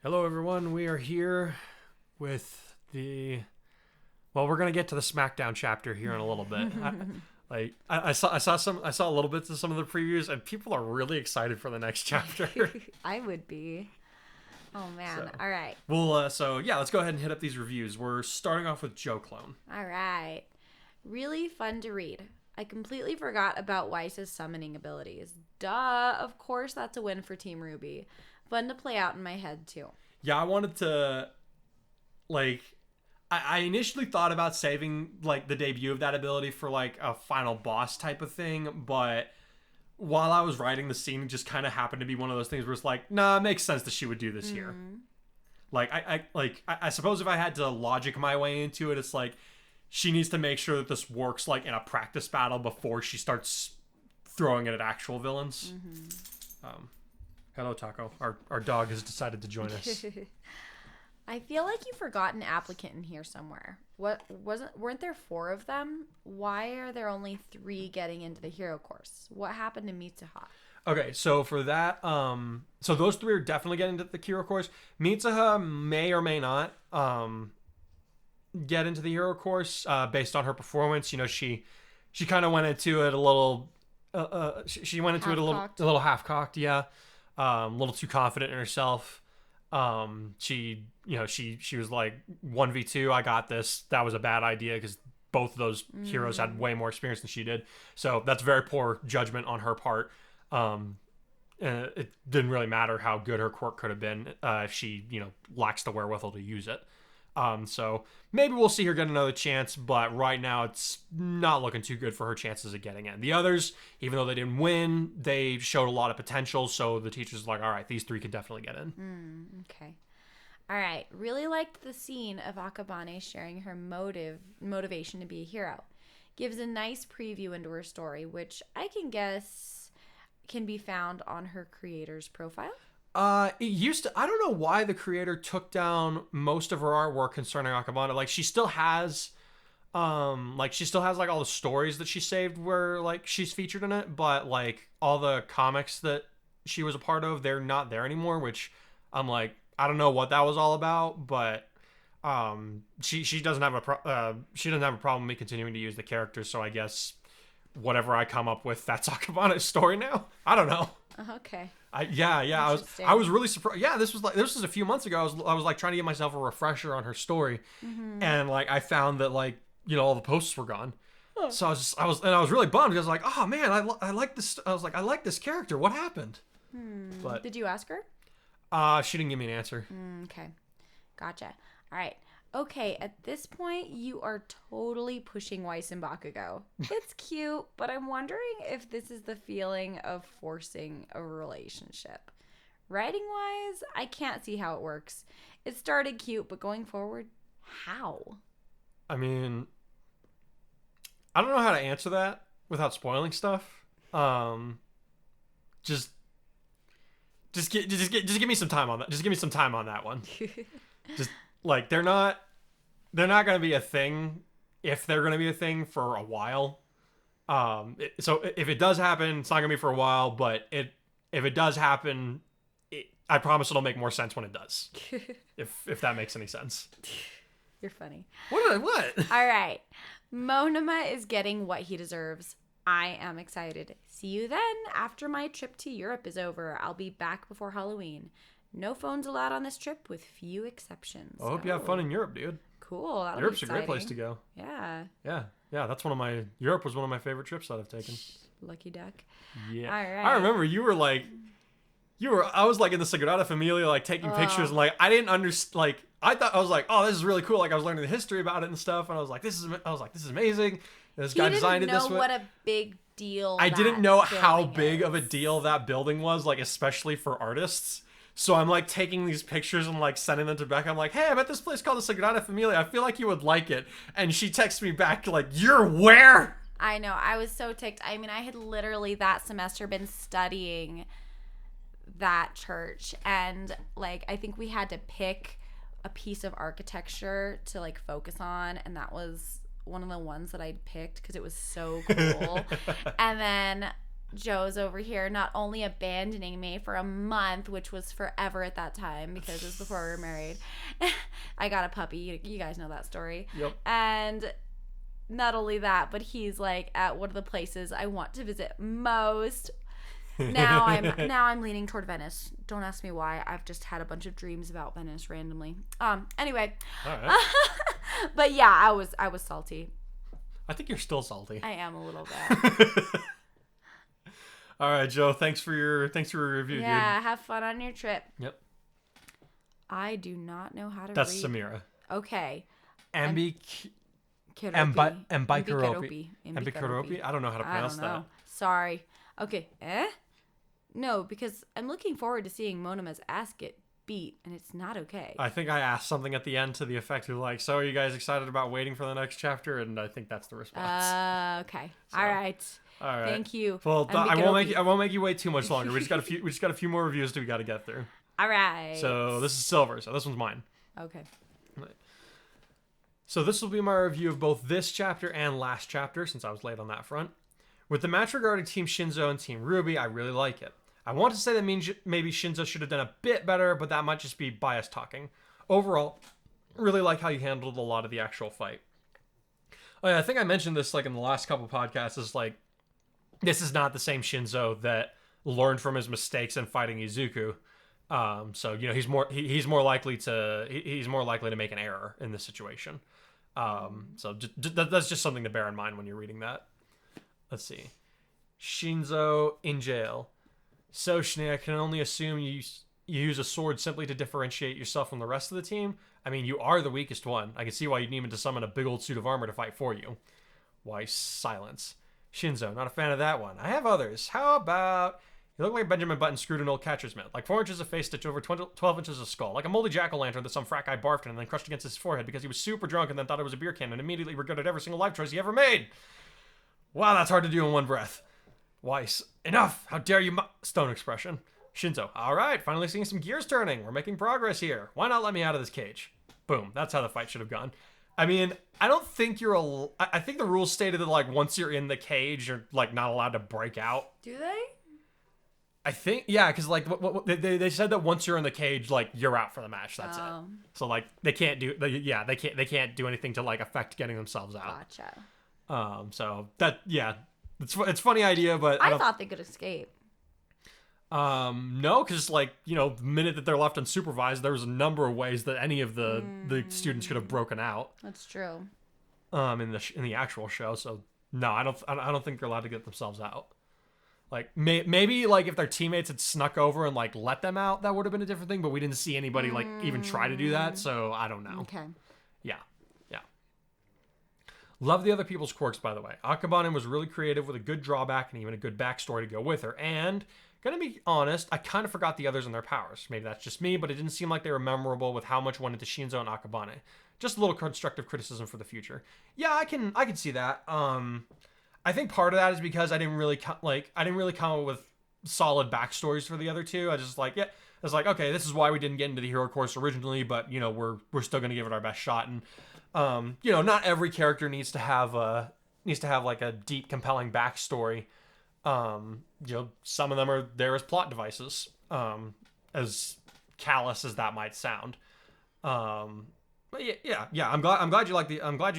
Hello, everyone. We are here with we're gonna get to the SmackDown chapter here in a little bit. I saw a little bit of some of the previews, and people are really excited for the next chapter. I would be. Oh man! So, All right. well, let's go ahead and hit up these reviews. We're starting off with Joe Clone. All right. Really fun to read. I completely forgot about Weiss's summoning abilities. Duh! Of course, that's a win for Team Ruby. Fun to play out in my head too. Yeah, I wanted to, I initially thought about saving the debut of that ability for a final boss type of thing, but while I was writing the scene, it just kind of happened to be one of those things where it's like, nah, it makes sense that she would do this here. I suppose if I had to logic my way into it, it's like she needs to make sure that this works in a practice battle before she starts throwing it at actual villains. Hello, Taco. Our dog has decided to join us. I feel like you forgot an applicant in here somewhere. Weren't there 4 of them? Why are there only 3 getting into the hero course? What happened to Mitsuha? Okay, so for that, so those 3 are definitely getting into the hero course. Mitsuha may or may not get into the hero course based on her performance. You know, she kind of went into it a little. She went into it a little half cocked. Yeah. A little too confident in herself. She was like 1v2. I got this. That was a bad idea because both of those heroes had way more experience than she did. So that's very poor judgment on her part. It didn't really matter how good her quirk could have been if she, lacks the wherewithal to use it. So maybe we'll see her get another chance, but right now it's not looking too good for her chances of getting in. The others, even though they didn't win, they showed a lot of potential, so the teacher's like, all right, these 3 can definitely get in. Okay. All right. Really liked the scene of Akabane sharing her motivation to be a hero. Gives a nice preview into her story, which I can guess can be found on her creator's profile. It used to. I don't know why the creator took down most of her artwork concerning Akabane. She still has, all the stories that she saved where she's featured in it, but all the comics that she was a part of, they're not there anymore. Which I'm like, I don't know what that was all about, but she doesn't have a problem with me continuing to use the characters. So I guess whatever I come up with, that's Akabane's story now. I don't know. Okay. I was really surprised. Yeah, this was a few months ago. I was trying to get myself a refresher on her story, and I found that all the posts were gone. Oh. So I was really bummed because oh man, I like this. I was like, I like this character. What happened? But did you ask her? She didn't give me an answer. Okay, gotcha. All right. Okay, at this point, you are totally pushing Weiss and Bakugo. It's cute, but I'm wondering if this is the feeling of forcing a relationship. Writing-wise, I can't see how it works. It started cute, but going forward, how? I mean, I don't know how to answer that without spoiling stuff. Just give me some time on that. Just give me some time on that one. Just they're not going to be a thing if they're going to be a thing for a while. So if it does happen, it's not going to be for a while, but if it does happen, I promise it'll make more sense when it does. if that makes any sense. You're funny. What? All right. Monoma is getting what he deserves. I am excited. See you then. After my trip to Europe is over, I'll be back before Halloween. No phones allowed on this trip with few exceptions. I hope you have fun in Europe, dude. Cool. Europe's a great place to go. Yeah. Yeah. That's Europe was one of my favorite trips that I've taken. Lucky duck. Yeah. All right. I remember I was in the Sagrada Familia, taking pictures, and I didn't understand, I was like, oh, this is really cool. I was learning the history about it and stuff, and I was like, this is amazing. This guy designed it this way. You didn't know what a big deal I didn't know how big of a deal that building was, especially for artists. So I'm taking these pictures and sending them to Becca. I'm like, hey, I'm at this place called the Sagrada Familia. I feel like you would like it. And she texts me back you're where? I know. I was so ticked. I mean, I had literally that semester been studying that church. And I think we had to pick a piece of architecture to focus on. And that was one of the ones that I'd picked because it was so cool. And then Joe's over here not only abandoning me for a month, which was forever at that time because it was before we were married. I got a puppy. You guys know that story. Yep. And not only that, but he's like at one of the places I want to visit most. Now I'm leaning toward Venice. Don't ask me why. I've just had a bunch of dreams about Venice randomly. Anyway. All right. But yeah, I was salty. I think you're still salty. I am a little bit. All right, Joe. Thanks for your review, dude. Yeah, have fun on your trip. Yep. I do not know how to That's read. Samira. Okay. Ambikuropi. I don't know how to pronounce that. Sorry. Okay. No, because I'm looking forward to seeing Monoma's ass get beat, and it's not okay. I think I asked something at the end to the effect of like, so are you guys excited about waiting for the next chapter? And I think that's the response. Okay. So, all right. Thank you. Well, I won't make you wait too much longer. We just got a few more reviews that we got to get through. All right. So this is Silver. So this one's mine. Okay. So this will be my review of both this chapter and last chapter, since I was late on that front. With the match regarding Team Shinzo and Team Ruby, I really like it. I want to say that means maybe Shinzo should have done a bit better, but that might just be biased talking. Overall, really like how you handled a lot of the actual fight. Oh yeah, I think I mentioned this like in the last couple podcasts, is like, this is not the same Shinzo that learned from his mistakes in fighting Izuku. So you know he's more likely to make an error in this situation. So that's just something to bear in mind when you're reading that. Let's see. Shinzo in jail. So Schnee, I can only assume you use a sword simply to differentiate yourself from the rest of the team. I mean, you are the weakest one. I can see why you'd need him to summon a big old suit of armor to fight for you. Why, silence. Shinzo, not a fan of that one. I have others. How about... You look like Benjamin Button screwed an old catcher's mitt. Like 4 inches of face stitch over 12 inches of skull. Like a moldy jack-o'-lantern that some frat guy barfed in and then crushed against his forehead because he was super drunk and then thought it was a beer can and immediately regretted every single life choice he ever made. Wow, that's hard to do in one breath. Weiss, enough! How dare you Stone expression. Shinzo, alright, finally seeing some gears turning. We're making progress here. Why not let me out of this cage? Boom, that's how the fight should have gone. I mean, I don't think I think the rules stated that, like, once you're in the cage, you're, like, not allowed to break out. Do they? I think, yeah, because, like, they said that once you're in the cage, like, you're out for the match. That's it. So, like, they can't do anything to, like, affect getting themselves out. Gotcha. So that, yeah, it's a funny idea, but I thought they could escape. No, because, like, you know, the minute that they're left unsupervised, there was a number of ways that any of the students could have broken out. That's true. In the actual show, so no, I don't think they're allowed to get themselves out. Like maybe like if their teammates had snuck over and like let them out, that would have been a different thing. But we didn't see anybody like even try to do that, so I don't know. Okay. Yeah. Love the other people's quirks, by the way. Akabane was really creative with a good drawback and even a good backstory to go with her. And gonna be honest, I kind of forgot the others and their powers. Maybe that's just me, but it didn't seem like they were memorable with how much went into Shinzo and Akabane. Just a little constructive criticism for the future. Yeah, I can see that. I think part of that is because I didn't really come up with solid backstories for the other two. I just like, yeah, it's like, okay, this is why we didn't get into the hero course originally, but you know, we're still gonna give it our best shot. And you know, not every character needs to have like a deep, compelling backstory. You know, some of them are there as plot devices, as callous as that might sound. But yeah. I'm glad you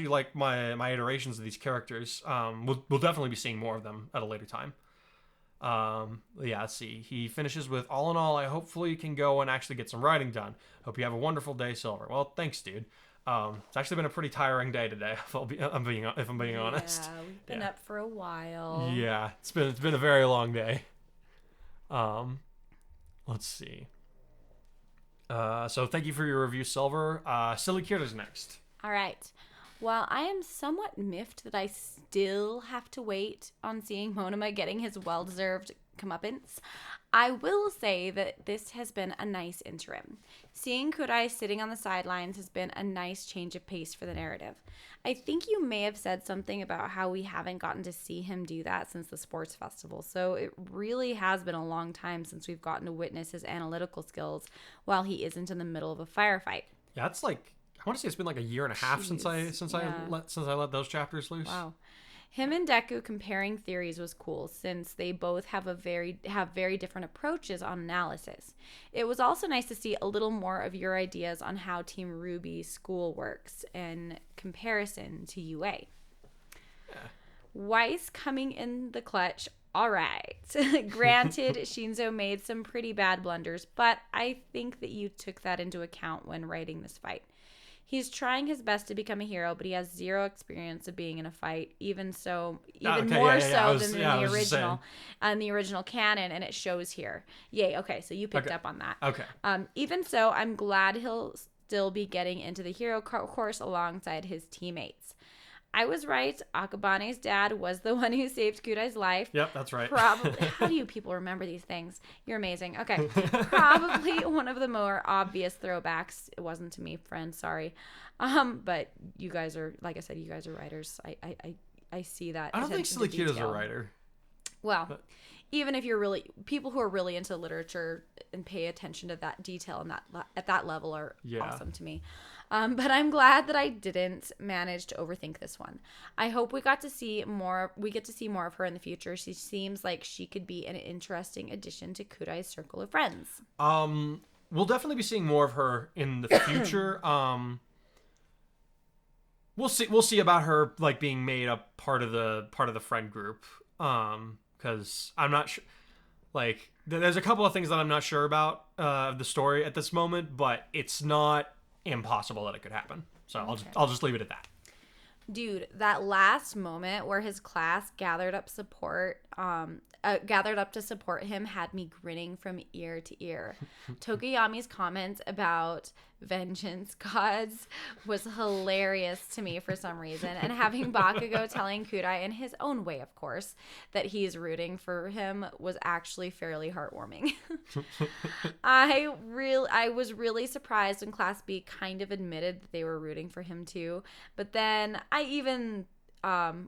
like my iterations of these characters. We'll definitely be seeing more of them at a later time. Yeah, let's see. He finishes with, all in all, I hopefully can go and actually get some writing done. Hope you have a wonderful day, Silver. Well, thanks, dude. It's actually been a pretty tiring day today, if I'm being honest. Yeah, we've been up for a while. Yeah, it's been a very long day. Let's see. So thank you for your review, Silver. Silly Kira's next. All right. Well, I am somewhat miffed that I still have to wait on seeing Monoma getting his well-deserved comeuppance. I will say that this has been a nice interim. Seeing Kurai sitting on the sidelines has been a nice change of pace for the narrative. I think you may have said something about how we haven't gotten to see him do that since the sports festival, so it really has been a long time since we've gotten to witness his analytical skills while he isn't in the middle of a firefight. Yeah, it's like, I want to say it's been like a year and a half since I let those chapters loose. Wow. Him and Deku comparing theories was cool since they both have very different approaches on analysis. It was also nice to see a little more of your ideas on how Team Ruby's school works in comparison to UA. Yeah. Weiss coming in the clutch. All right. Granted, Shinzo made some pretty bad blunders, but I think that you took that into account when writing this fight. He's trying his best to become a hero, but he has zero experience of being in a fight, even more so than the original canon, and it shows here. Yay, okay, so you picked up on that. Okay. Even so, I'm glad he'll still be getting into the hero course alongside his teammates. I was right. Akabane's dad was the one who saved Kurai's life. Yep, that's right. Probably. How do you people remember these things? You're amazing. Okay. Probably one of the more obvious throwbacks. It wasn't to me, friend. Sorry. But you guys are, like I said, you guys are writers. I see that. I don't think Silikida's a writer. Well, even if you're really, people who are really into literature and pay attention to that detail and at that level are awesome to me. But I'm glad that I didn't manage to overthink this one. I hope we get to see more of her in the future. She seems like she could be an interesting addition to Kurai's circle of friends. We'll definitely be seeing more of her in the future. We'll see about her like being made a part of the friend group. Because I'm not sure. Like, there's a couple of things that I'm not sure about the story at this moment, but it's not impossible that it could happen. So I'll just leave it at that. Dude, that last moment where his class gathered up to support him had me grinning from ear to ear. Tokuyami's comments about vengeance gods was hilarious to me for some reason, and having Bakugo telling Kurai, in his own way of course, that he's rooting for him was actually fairly heartwarming. I was really surprised when Class B kind of admitted that they were rooting for him too, but then I even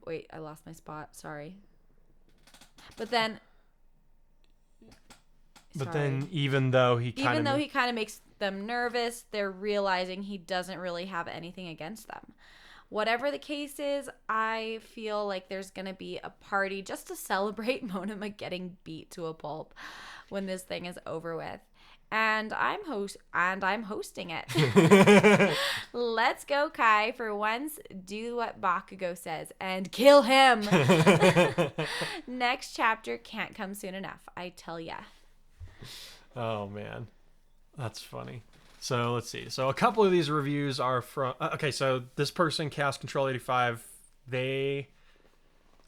wait, I lost my spot, sorry. But then even though he kind of makes them nervous, they're realizing he doesn't really have anything against them. Whatever the case is, I feel like there's going to be a party just to celebrate Monoma getting beat to a pulp when this thing is over with. And I'm hosting it. Let's go, Kai. For once, do what Bakugo says and kill him. Next chapter can't come soon enough, I tell ya. Oh man, that's funny. So let's see. So a couple of these reviews are from. Okay, so this person, Chaos Control 85,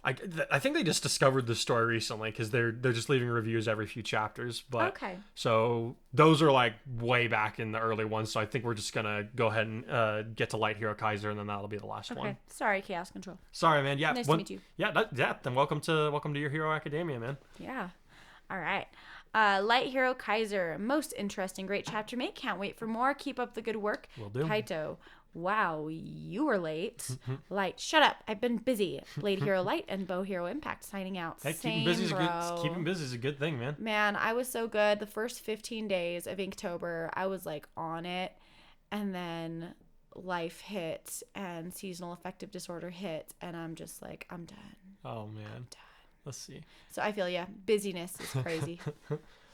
I think they just discovered this story recently because they're just leaving reviews every few chapters. But okay. So those are like way back in the early ones. So I think we're just gonna go ahead and get to Light Hero Kaiser, and then that'll be the last one. Sorry, Chaos Control. Sorry, man. Yeah. Nice to meet you. Yeah. Then welcome to Your Hero Academia, man. Yeah. All right. Light Hero Kaiser, most interesting, great chapter, mate. Can't wait for more. Keep up the good work. Will do. Kaito, wow, you were late. Light, shut up. I've been busy. Blade Hero Light and Bow Hero Impact signing out. Hey, keeping busy is a good thing, man. Man, I was so good. The first 15 days of Inktober, I was like on it, and then life hit and seasonal affective disorder hit, and I'm just like, I'm done. Oh man. I'm done. Let's see. So I feel busyness is crazy.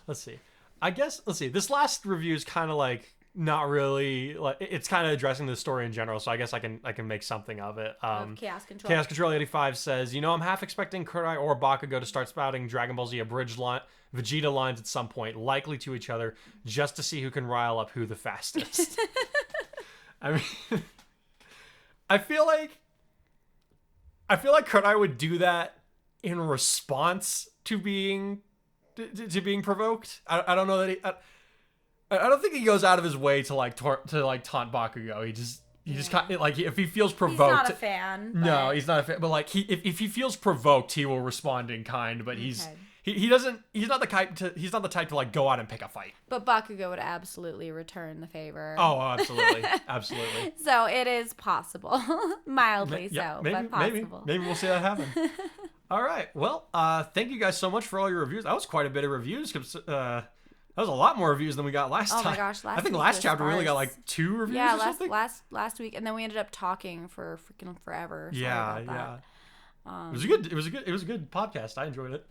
Let's see. Let's see. This last review is kind of like not really like it's kind of addressing the story in general. So I guess I can make something of it. Chaos Control. Chaos Control 85 says, I'm half expecting Kurai or Bakugo to start spouting Dragon Ball Z abridged Vegeta lines at some point, likely to each other, just to see who can rile up who the fastest. I mean, I feel like Kurai would do that in response to being provoked. I don't know that I don't think he goes out of his way to taunt Bakugo. He just kind of, like, if he feels provoked. He's not a fan. No, he's not a fan. But like if he feels provoked, he will respond in kind. But he's not the type to like go out and pick a fight. But Bakugo would absolutely return the favor. Oh, absolutely, absolutely. So it is possible, mildly but possible. Maybe we'll see that happen. All right. Well, thank you guys so much for all your reviews. That was quite a bit of reviews. That was a lot more reviews than we got last time. Oh my gosh! I think last chapter we only got like 2 reviews. Yeah, last week, and then we ended up talking for freaking forever. Sorry about that. It was a good podcast. I enjoyed it.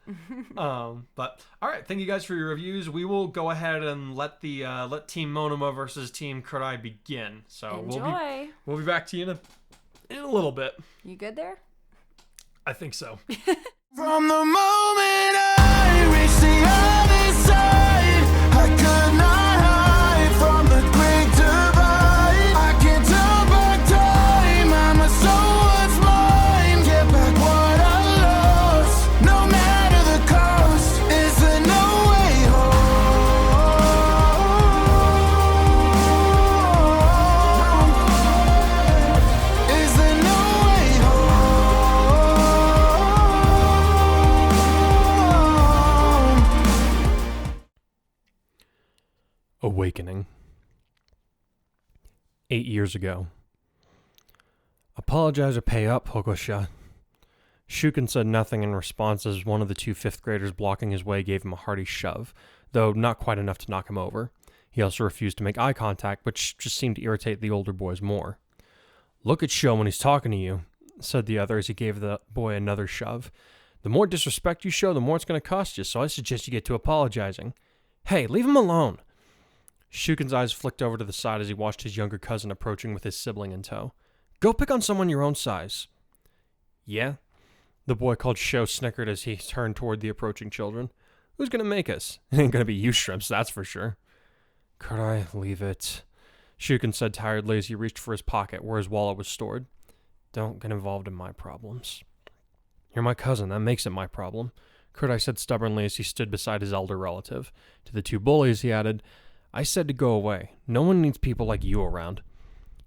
But all right, thank you guys for your reviews. We will go ahead and let Team Monoma versus Team Kurai begin. So enjoy. We'll be back to you in a little bit. You good there? I think so. From the moment I reached the other side, I could not hide from the great divide. I can't turn back time, and my soul was mine. Get back what I lost, no matter the cost. Is there no way home? Is there no way home? Awakening. 8 years ago. Apologize or pay up, Hogosha. Shuken said nothing in response as one of the two fifth graders blocking his way gave him a hearty shove, though not quite enough to knock him over. He also refused to make eye contact, which just seemed to irritate the older boys more. Look at Sho when he's talking to you, said the other as he gave the boy another shove. The more disrespect you show, the more it's going to cost you, so I suggest you get to apologizing. Hey, leave him alone. Shuken's eyes flicked over to the side as he watched his younger cousin approaching with his sibling in tow. Go pick on someone your own size. Yeah? The boy called Sho snickered as he turned toward the approaching children. Who's gonna make us? It ain't gonna be you shrimps, that's for sure. Could I leave it? Shuken said tiredly as he reached for his pocket where his wallet was stored. Don't get involved in my problems. You're my cousin, that makes it my problem. Kurai said stubbornly as he stood beside his elder relative. To the two bullies, he added, I said to go away. No one needs people like you around.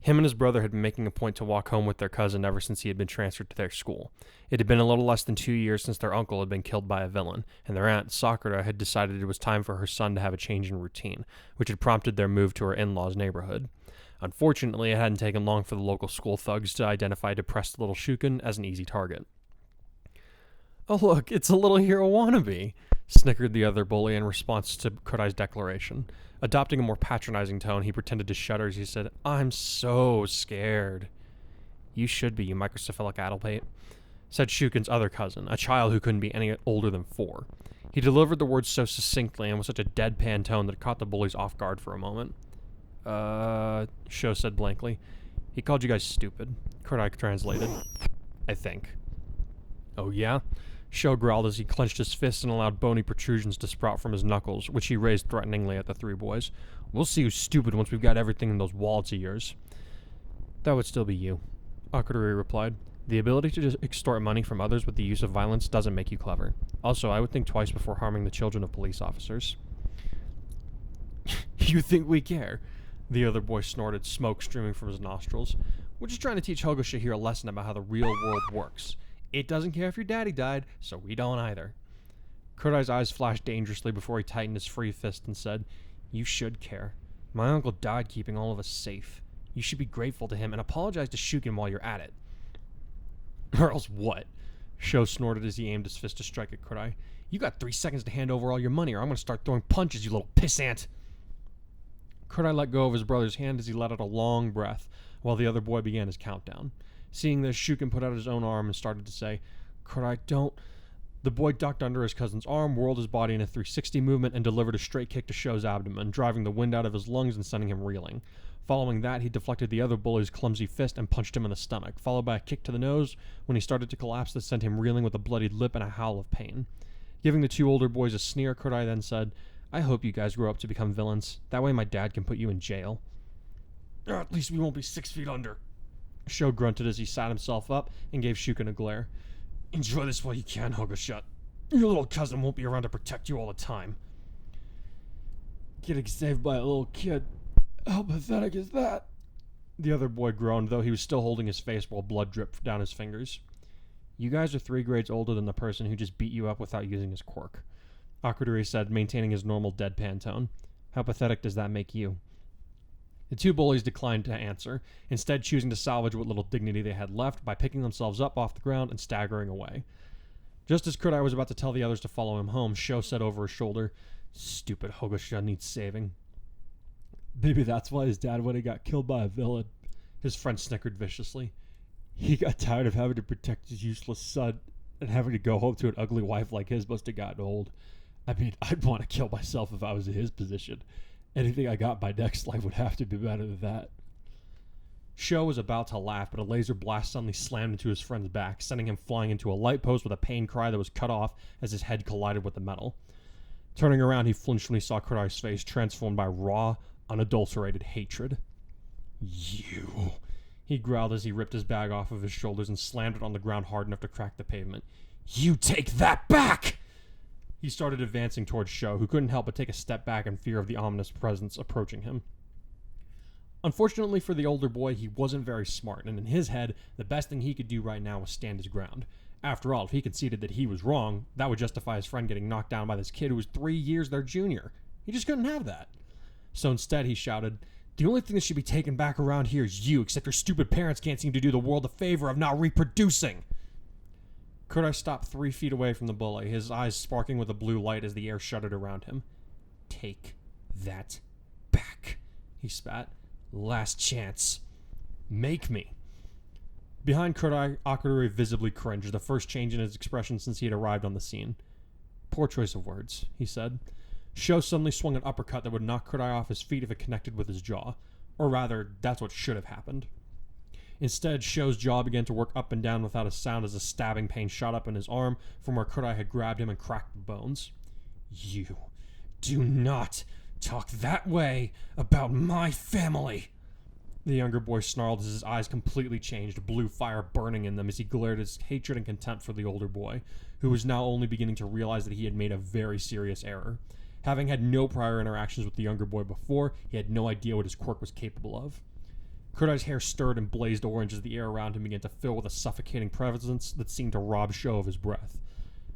Him and his brother had been making a point to walk home with their cousin ever since he had been transferred to their school. It had been a little less than 2 years since their uncle had been killed by a villain, and their aunt, Sakura, had decided it was time for her son to have a change in routine, which had prompted their move to her in-laws' neighborhood. Unfortunately, it hadn't taken long for the local school thugs to identify depressed little Shuken as an easy target. Oh look, it's a little hero wannabe, snickered the other bully in response to Kurai's declaration. Adopting a more patronizing tone, he pretended to shudder as he said, I'm so scared. You should be, you microcephalic addlepate, said Shuken's other cousin, a child who couldn't be any older than 4. He delivered the words so succinctly and with such a deadpan tone that it caught the bullies off guard for a moment. Sho said blankly. He called you guys stupid. Kurai translated. I think. Oh yeah? Sho growled as he clenched his fists and allowed bony protrusions to sprout from his knuckles, which he raised threateningly at the three boys. We'll see who's stupid once we've got everything in those wallets of yours. That would still be you, Akudori replied. The ability to just extort money from others with the use of violence doesn't make you clever. Also, I would think twice before harming the children of police officers. You think we care? The other boy snorted, smoke streaming from his nostrils. We're just trying to teach Hogosha here a lesson about how the real world works. It doesn't care if your daddy died, so we don't either. Kurai's eyes flashed dangerously before he tightened his free fist and said, You should care. My uncle died keeping all of us safe. You should be grateful to him and apologize to Shuken while you're at it. Or else what? Sho snorted as he aimed his fist to strike at Kurai. You got 3 seconds to hand over all your money or I'm going to start throwing punches, you little pissant. Kurai let go of his brother's hand as he let out a long breath while the other boy began his countdown. Seeing this, Shuken put out his own arm and started to say, Kurai, don't... The boy ducked under his cousin's arm, whirled his body in a 360 movement, and delivered a straight kick to Sho's abdomen, driving the wind out of his lungs and sending him reeling. Following that, he deflected the other bully's clumsy fist and punched him in the stomach, followed by a kick to the nose when he started to collapse that sent him reeling with a bloodied lip and a howl of pain. Giving the two older boys a sneer, Kurai then said, I hope you guys grow up to become villains. That way my dad can put you in jail. At least we won't be 6 feet under. Sho grunted as he sat himself up and gave Shuken a glare. Enjoy this while you can, Hogosha. Your little cousin won't be around to protect you all the time. Getting saved by a little kid. How pathetic is that? The other boy groaned, though he was still holding his face while blood dripped down his fingers. You guys are 3 grades older than the person who just beat you up without using his quirk, Akudori said, maintaining his normal deadpan tone. How pathetic does that make you? The two bullies declined to answer, instead choosing to salvage what little dignity they had left by picking themselves up off the ground and staggering away. Just as Kurai was about to tell the others to follow him home, Sho said over his shoulder, Stupid Hogosha needs saving. Maybe that's why his dad would have got killed by a villain. His friend snickered viciously. He got tired of having to protect his useless son, and having to go home to an ugly wife like his must have gotten old. I mean, I'd want to kill myself if I was in his position. Anything I got in my next life would have to be better than that. Sho was about to laugh, but a laser blast suddenly slammed into his friend's back, sending him flying into a light post with a pain cry that was cut off as his head collided with the metal. Turning around, he flinched when he saw Kurai's face, transformed by raw, unadulterated hatred. You... He growled as he ripped his bag off of his shoulders and slammed it on the ground hard enough to crack the pavement. You take that back! He started advancing towards Sho, who couldn't help but take a step back in fear of the ominous presence approaching him. Unfortunately for the older boy, he wasn't very smart, and in his head, the best thing he could do right now was stand his ground. After all, if he conceded that he was wrong, that would justify his friend getting knocked down by this kid who was 3 years their junior. He just couldn't have that. So instead, he shouted, "The only thing that should be taken back around here is you, except your stupid parents can't seem to do the world a favor of not reproducing." Kurai stopped 3 feet away from the bully, his eyes sparkling with a blue light as the air shuddered around him. "Take that back," he spat. "Last chance. Make me." Behind Kurai, Akurui visibly cringed, the first change in his expression since he had arrived on the scene. "Poor choice of words," he said. Sho suddenly swung an uppercut that would knock Kurai off his feet if it connected with his jaw. Or rather, that's what should have happened. Instead, Sho's jaw began to work up and down without a sound as a stabbing pain shot up in his arm from where Kurai had grabbed him and cracked the bones. "You do not talk that way about my family!" The younger boy snarled as his eyes completely changed, blue fire burning in them as he glared his hatred and contempt for the older boy, who was now only beginning to realize that he had made a very serious error. Having had no prior interactions with the younger boy before, he had no idea what his quirk was capable of. Kurai's hair stirred and blazed orange as the air around him began to fill with a suffocating presence that seemed to rob Sho of his breath.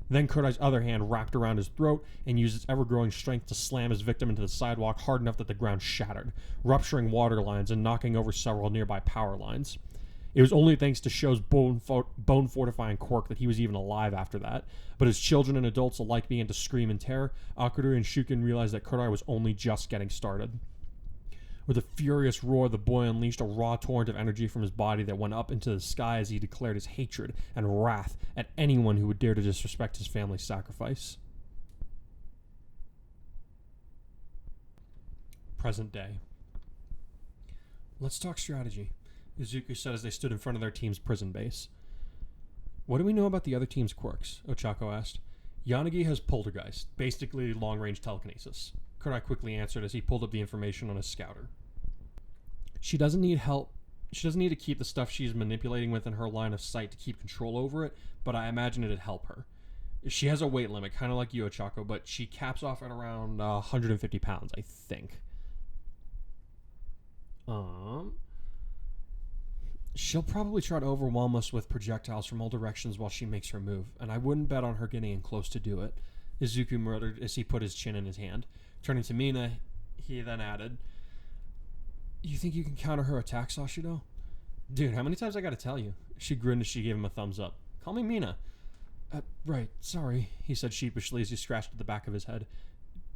Then Kurai's other hand wrapped around his throat and used its ever-growing strength to slam his victim into the sidewalk hard enough that the ground shattered, rupturing water lines and knocking over several nearby power lines. It was only thanks to Sho's bone-fortifying quirk that he was even alive after that, but as children and adults alike began to scream in terror, Akurui and Shuken realized that Kurai was only just getting started. With a furious roar, the boy unleashed a raw torrent of energy from his body that went up into the sky as he declared his hatred and wrath at anyone who would dare to disrespect his family's sacrifice. Present day. "Let's talk strategy," Izuku said as they stood in front of their team's prison base. "What do we know about the other team's quirks?" Ochako asked. "Yanagi has poltergeist, basically long-range telekinesis," Kurai quickly answered as he pulled up the information on his scouter. "She doesn't need help. She doesn't need to keep the stuff she's manipulating within her line of sight to keep control over it, but I imagine it'd help her. She has a weight limit, kind of like you, Ochako, but she caps off at around 150 pounds, I think. She'll probably try to overwhelm us with projectiles from all directions while she makes her move, and I wouldn't bet on her getting in close to do it," Izuku muttered as he put his chin in his hand. Turning to Mina, he then added, "You think you can counter her attacks, Sashido?" "Dude, how many times I gotta tell you?" She grinned as she gave him a thumbs up. "Call me Mina." Right, sorry," he said sheepishly as he scratched at the back of his head.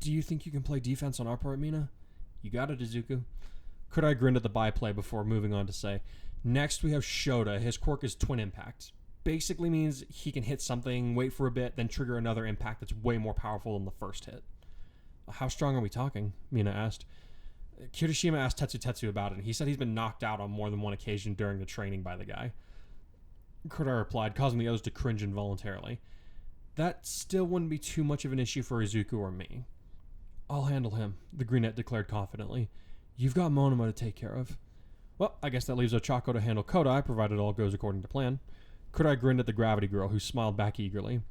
"Do you think you can play defense on our part, Mina?" "You got it, Izuku." Kurai grinned at the byplay before moving on to say, "Next we have Shota. His quirk is Twin Impact. Basically means he can hit something, wait for a bit, then trigger another impact that's way more powerful than the first hit." "How strong are we talking?" Mina asked. Kirishima asked Tetsu about it, and he said he's been knocked out on more than one occasion during the training by the guy. Kurai replied, causing the others to cringe involuntarily. "That still wouldn't be too much of an issue for Izuku or me." "I'll handle him," the brunette declared confidently. "You've got Monoma to take care of." "Well, I guess that leaves Ochako to handle Kodai, provided all goes according to plan." Kurai grinned at the gravity girl, who smiled back eagerly.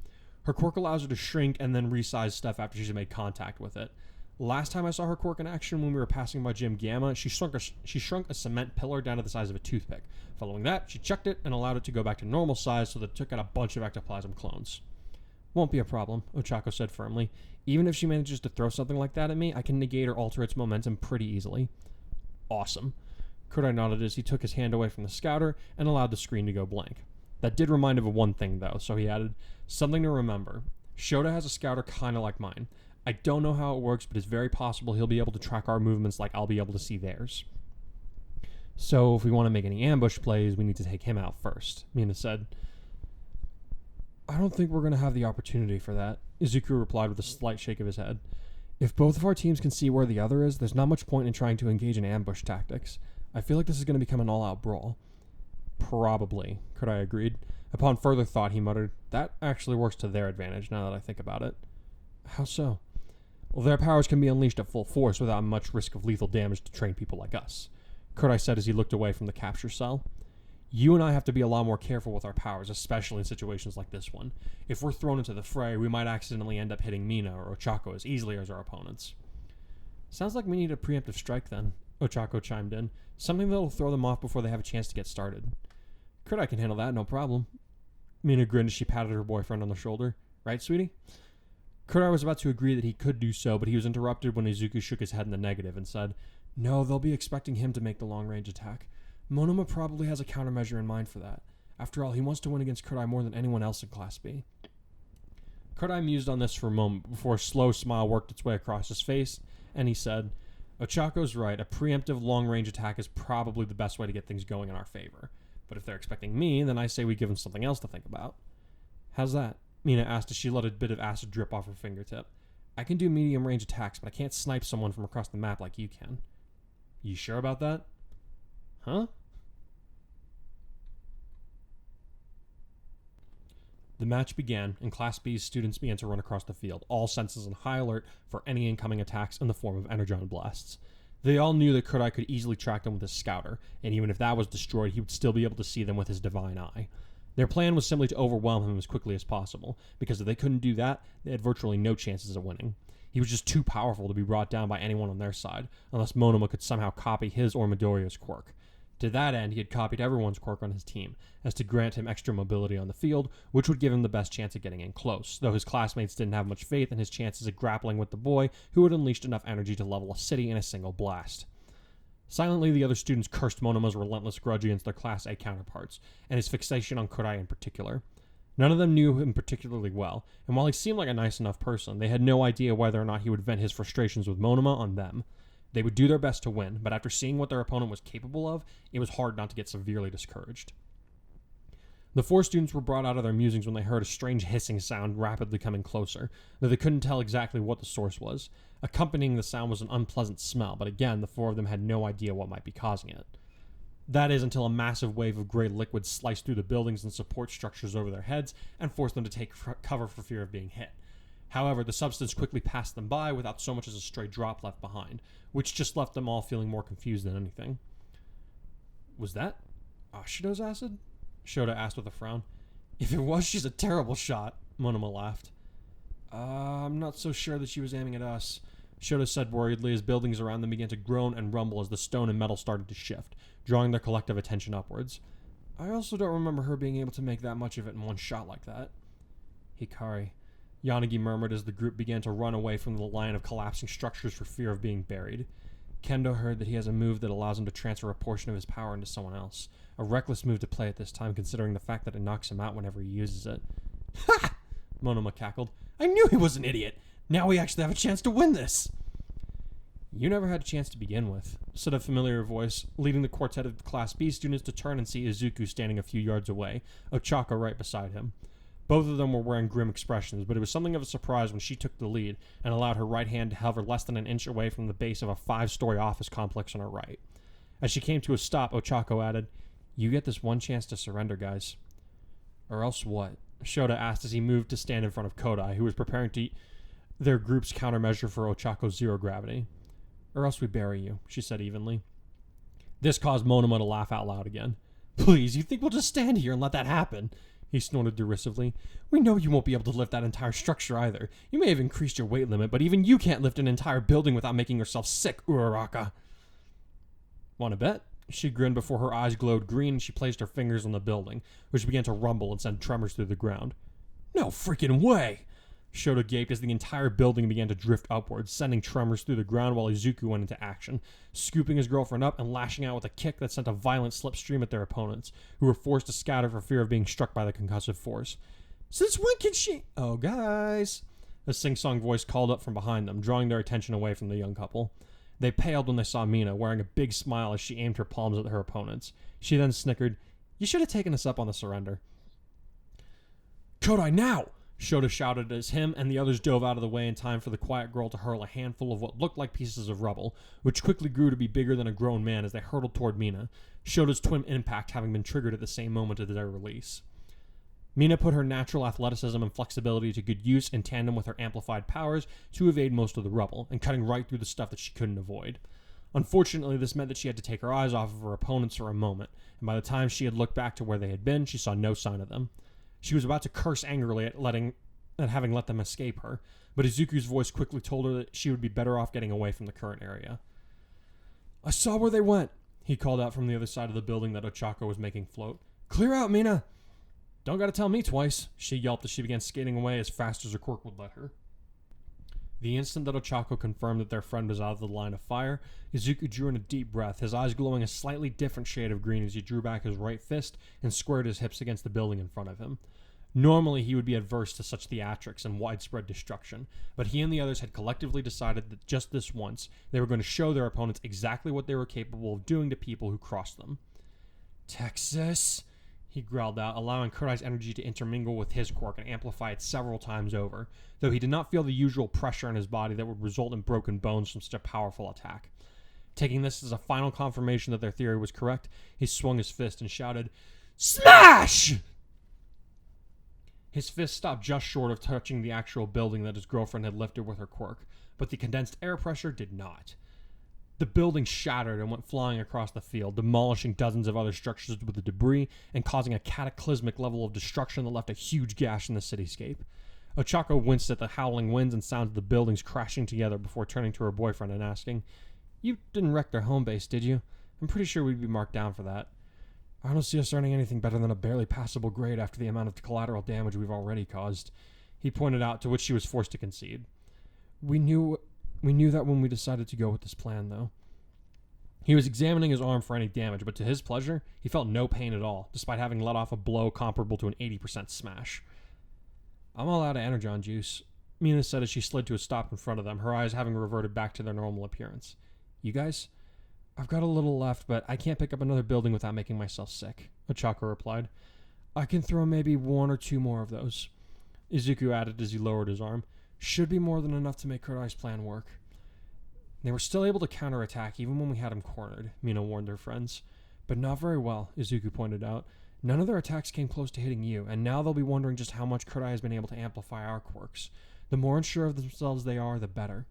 Her quirk allows her to shrink and then resize stuff after she's made contact with it. Last time I saw her quirk in action when we were passing by Gym Gamma, she shrunk a cement pillar down to the size of a toothpick. Following that, she chucked it and allowed it to go back to normal size so that it took out a bunch of ectoplasm clones. "Won't be a problem," Ochako said firmly. "Even if she manages to throw something like that at me, I can negate or alter its momentum pretty easily." "Awesome." Kurai nodded as he took his hand away from the scouter and allowed the screen to go blank. That did remind him of one thing, though, so he added, "Something to remember. Shota has a scouter kind of like mine. I don't know how it works, but it's very possible he'll be able to track our movements like I'll be able to see theirs." So if we want to make any ambush plays, we need to take him out first, Mina said. I don't think we're going to have the opportunity for that, Izuku replied with a slight shake of his head. If both of our teams can see where the other is, there's not much point in trying to engage in ambush tactics. I feel like this is going to become an all-out brawl. Probably, Kurai agreed. Upon further thought, he muttered, that actually works to their advantage now that I think about it. How so? Well, their powers can be unleashed at full force without much risk of lethal damage to trained people like us, Kurai said as he looked away from the capture cell. You and I have to be a lot more careful with our powers, especially in situations like this one. If we're thrown into the fray, we might accidentally end up hitting Mina or Ochako as easily as our opponents. Sounds like we need a preemptive strike then, Ochako chimed in. Something that'll throw them off before they have a chance to get started. Kurai can handle that, no problem. Mina grinned as she patted her boyfriend on the shoulder. Right, sweetie? Kurai was about to agree that he could do so, but he was interrupted when Izuku shook his head in the negative and said, No, they'll be expecting him to make the long-range attack. Monoma probably has a countermeasure in mind for that. After all, he wants to win against Kurai more than anyone else in Class B. Kurai mused on this for a moment before a slow smile worked its way across his face, and he said, Ochako's right, a preemptive long-range attack is probably the best way to get things going in our favor. But if they're expecting me, then I say we give them something else to think about. How's that? Mina asked as she let a bit of acid drip off her fingertip. I can do medium-range attacks, but I can't snipe someone from across the map like you can. You sure about that? Huh? The match began, and Class B's students began to run across the field, all senses on high alert for any incoming attacks in the form of energon blasts. They all knew that Kurai could easily track them with his scouter, and even if that was destroyed, he would still be able to see them with his divine eye. Their plan was simply to overwhelm him as quickly as possible, because if they couldn't do that, they had virtually no chances of winning. He was just too powerful to be brought down by anyone on their side, unless Monoma could somehow copy his or Midoriya's quirk. To that end, he had copied everyone's quirk on his team, as to grant him extra mobility on the field, which would give him the best chance of getting in close, though his classmates didn't have much faith in his chances of grappling with the boy who had unleashed enough energy to level a city in a single blast. Silently, the other students cursed Monoma's relentless grudge against their Class A counterparts, and his fixation on Kurai in particular. None of them knew him particularly well, and while he seemed like a nice enough person, they had no idea whether or not he would vent his frustrations with Monoma on them. They would do their best to win, but after seeing what their opponent was capable of, it was hard not to get severely discouraged. The four students were brought out of their musings when they heard a strange hissing sound rapidly coming closer, though they couldn't tell exactly what the source was. Accompanying the sound was an unpleasant smell, but again, the four of them had no idea what might be causing it. That is until a massive wave of gray liquid sliced through the buildings and support structures over their heads and forced them to take cover for fear of being hit. However, the substance quickly passed them by without so much as a stray drop left behind, which just left them all feeling more confused than anything. Was that Ashido's acid? Shota asked with a frown. If it was, she's a terrible shot, Monoma laughed. I'm not so sure that she was aiming at us, Shota said worriedly as buildings around them began to groan and rumble as the stone and metal started to shift, drawing their collective attention upwards. I also don't remember her being able to make that much of it in one shot like that. Hikari, Yanagi murmured as the group began to run away from the line of collapsing structures for fear of being buried. Kendo heard that he has a move that allows him to transfer a portion of his power into someone else. A reckless move to play at this time, considering the fact that it knocks him out whenever he uses it. Ha! Monoma cackled. I knew he was an idiot! Now we actually have a chance to win this! You never had a chance to begin with, said a familiar voice, leading the quartet of Class B students to turn and see Izuku standing a few yards away, Ochako right beside him. Both of them were wearing grim expressions, but it was something of a surprise when she took the lead and allowed her right hand to hover less than an inch away from the base of a 5-story office complex on her right. As she came to a stop, Ochako added, You get this one chance to surrender, guys. Or else what? Shota asked as he moved to stand in front of Kodai, who was preparing to their group's countermeasure for Ochako's zero gravity. Or else we bury you, she said evenly. This caused Monoma to laugh out loud again. Please, you think we'll just stand here and let that happen? He snorted derisively. We know you won't be able to lift that entire structure either. You may have increased your weight limit, but even you can't lift an entire building without making yourself sick, Uraraka. Want to bet? She grinned before her eyes glowed green and she placed her fingers on the building, which began to rumble and send tremors through the ground. No freaking way! Shota gaped as the entire building began to drift upwards, sending tremors through the ground while Izuku went into action, scooping his girlfriend up and lashing out with a kick that sent a violent slipstream at their opponents, who were forced to scatter for fear of being struck by the concussive force. Since when can she... Oh, guys... A sing-song voice called up from behind them, drawing their attention away from the young couple. They paled when they saw Mina, wearing a big smile as she aimed her palms at her opponents. She then snickered, "You should have taken us up on the surrender." "Kurai, now!" Shota shouted as him and the others dove out of the way in time for the quiet girl to hurl a handful of what looked like pieces of rubble, which quickly grew to be bigger than a grown man as they hurtled toward Mina, Shota's twin impact having been triggered at the same moment of their release. Mina put her natural athleticism and flexibility to good use in tandem with her amplified powers to evade most of the rubble, and cutting right through the stuff that she couldn't avoid. Unfortunately, this meant that she had to take her eyes off of her opponents for a moment, and by the time she had looked back to where they had been, she saw no sign of them. She was about to curse angrily at having let them escape her, but Izuku's voice quickly told her that she would be better off getting away from the current area. "I saw where they went," he called out from the other side of the building that Ochako was making float. "Clear out, Mina!" "Don't gotta tell me twice," she yelped as she began skating away as fast as her quirk would let her. The instant that Ochako confirmed that their friend was out of the line of fire, Izuku drew in a deep breath, his eyes glowing a slightly different shade of green as he drew back his right fist and squared his hips against the building in front of him. Normally, he would be adverse to such theatrics and widespread destruction, but he and the others had collectively decided that just this once, they were going to show their opponents exactly what they were capable of doing to people who crossed them. "Texas," he growled out, allowing Kurai's energy to intermingle with his quirk and amplify it several times over, though he did not feel the usual pressure in his body that would result in broken bones from such a powerful attack. Taking this as a final confirmation that their theory was correct, he swung his fist and shouted, "Smash!" His fist stopped just short of touching the actual building that his girlfriend had lifted with her quirk, but the condensed air pressure did not. The building shattered and went flying across the field, demolishing dozens of other structures with the debris and causing a cataclysmic level of destruction that left a huge gash in the cityscape. Ochako winced at the howling winds and sounds of the buildings crashing together before turning to her boyfriend and asking, "You didn't wreck their home base, did you? I'm pretty sure we'd be marked down for that." "I don't see us earning anything better than a barely passable grade after the amount of collateral damage we've already caused," he pointed out, to which she was forced to concede. We knew that when we decided to go with this plan, though." He was examining his arm for any damage, but to his pleasure, he felt no pain at all, despite having let off a blow comparable to an 80% smash. "I'm all out of energon juice," Mina said as she slid to a stop in front of them, her eyes having reverted back to their normal appearance. "You guys?" "I've got a little left, but I can't pick up another building without making myself sick," Ochako replied. "I can throw maybe one or two more of those," Izuku added as he lowered his arm. "Should be more than enough to make Kurai's plan work." "They were still able to counterattack even when we had him cornered," Mina warned her friends. "But not very well," Izuku pointed out. "None of their attacks came close to hitting you, and now they'll be wondering just how much Kurai has been able to amplify our quirks. The more unsure of themselves they are, the better."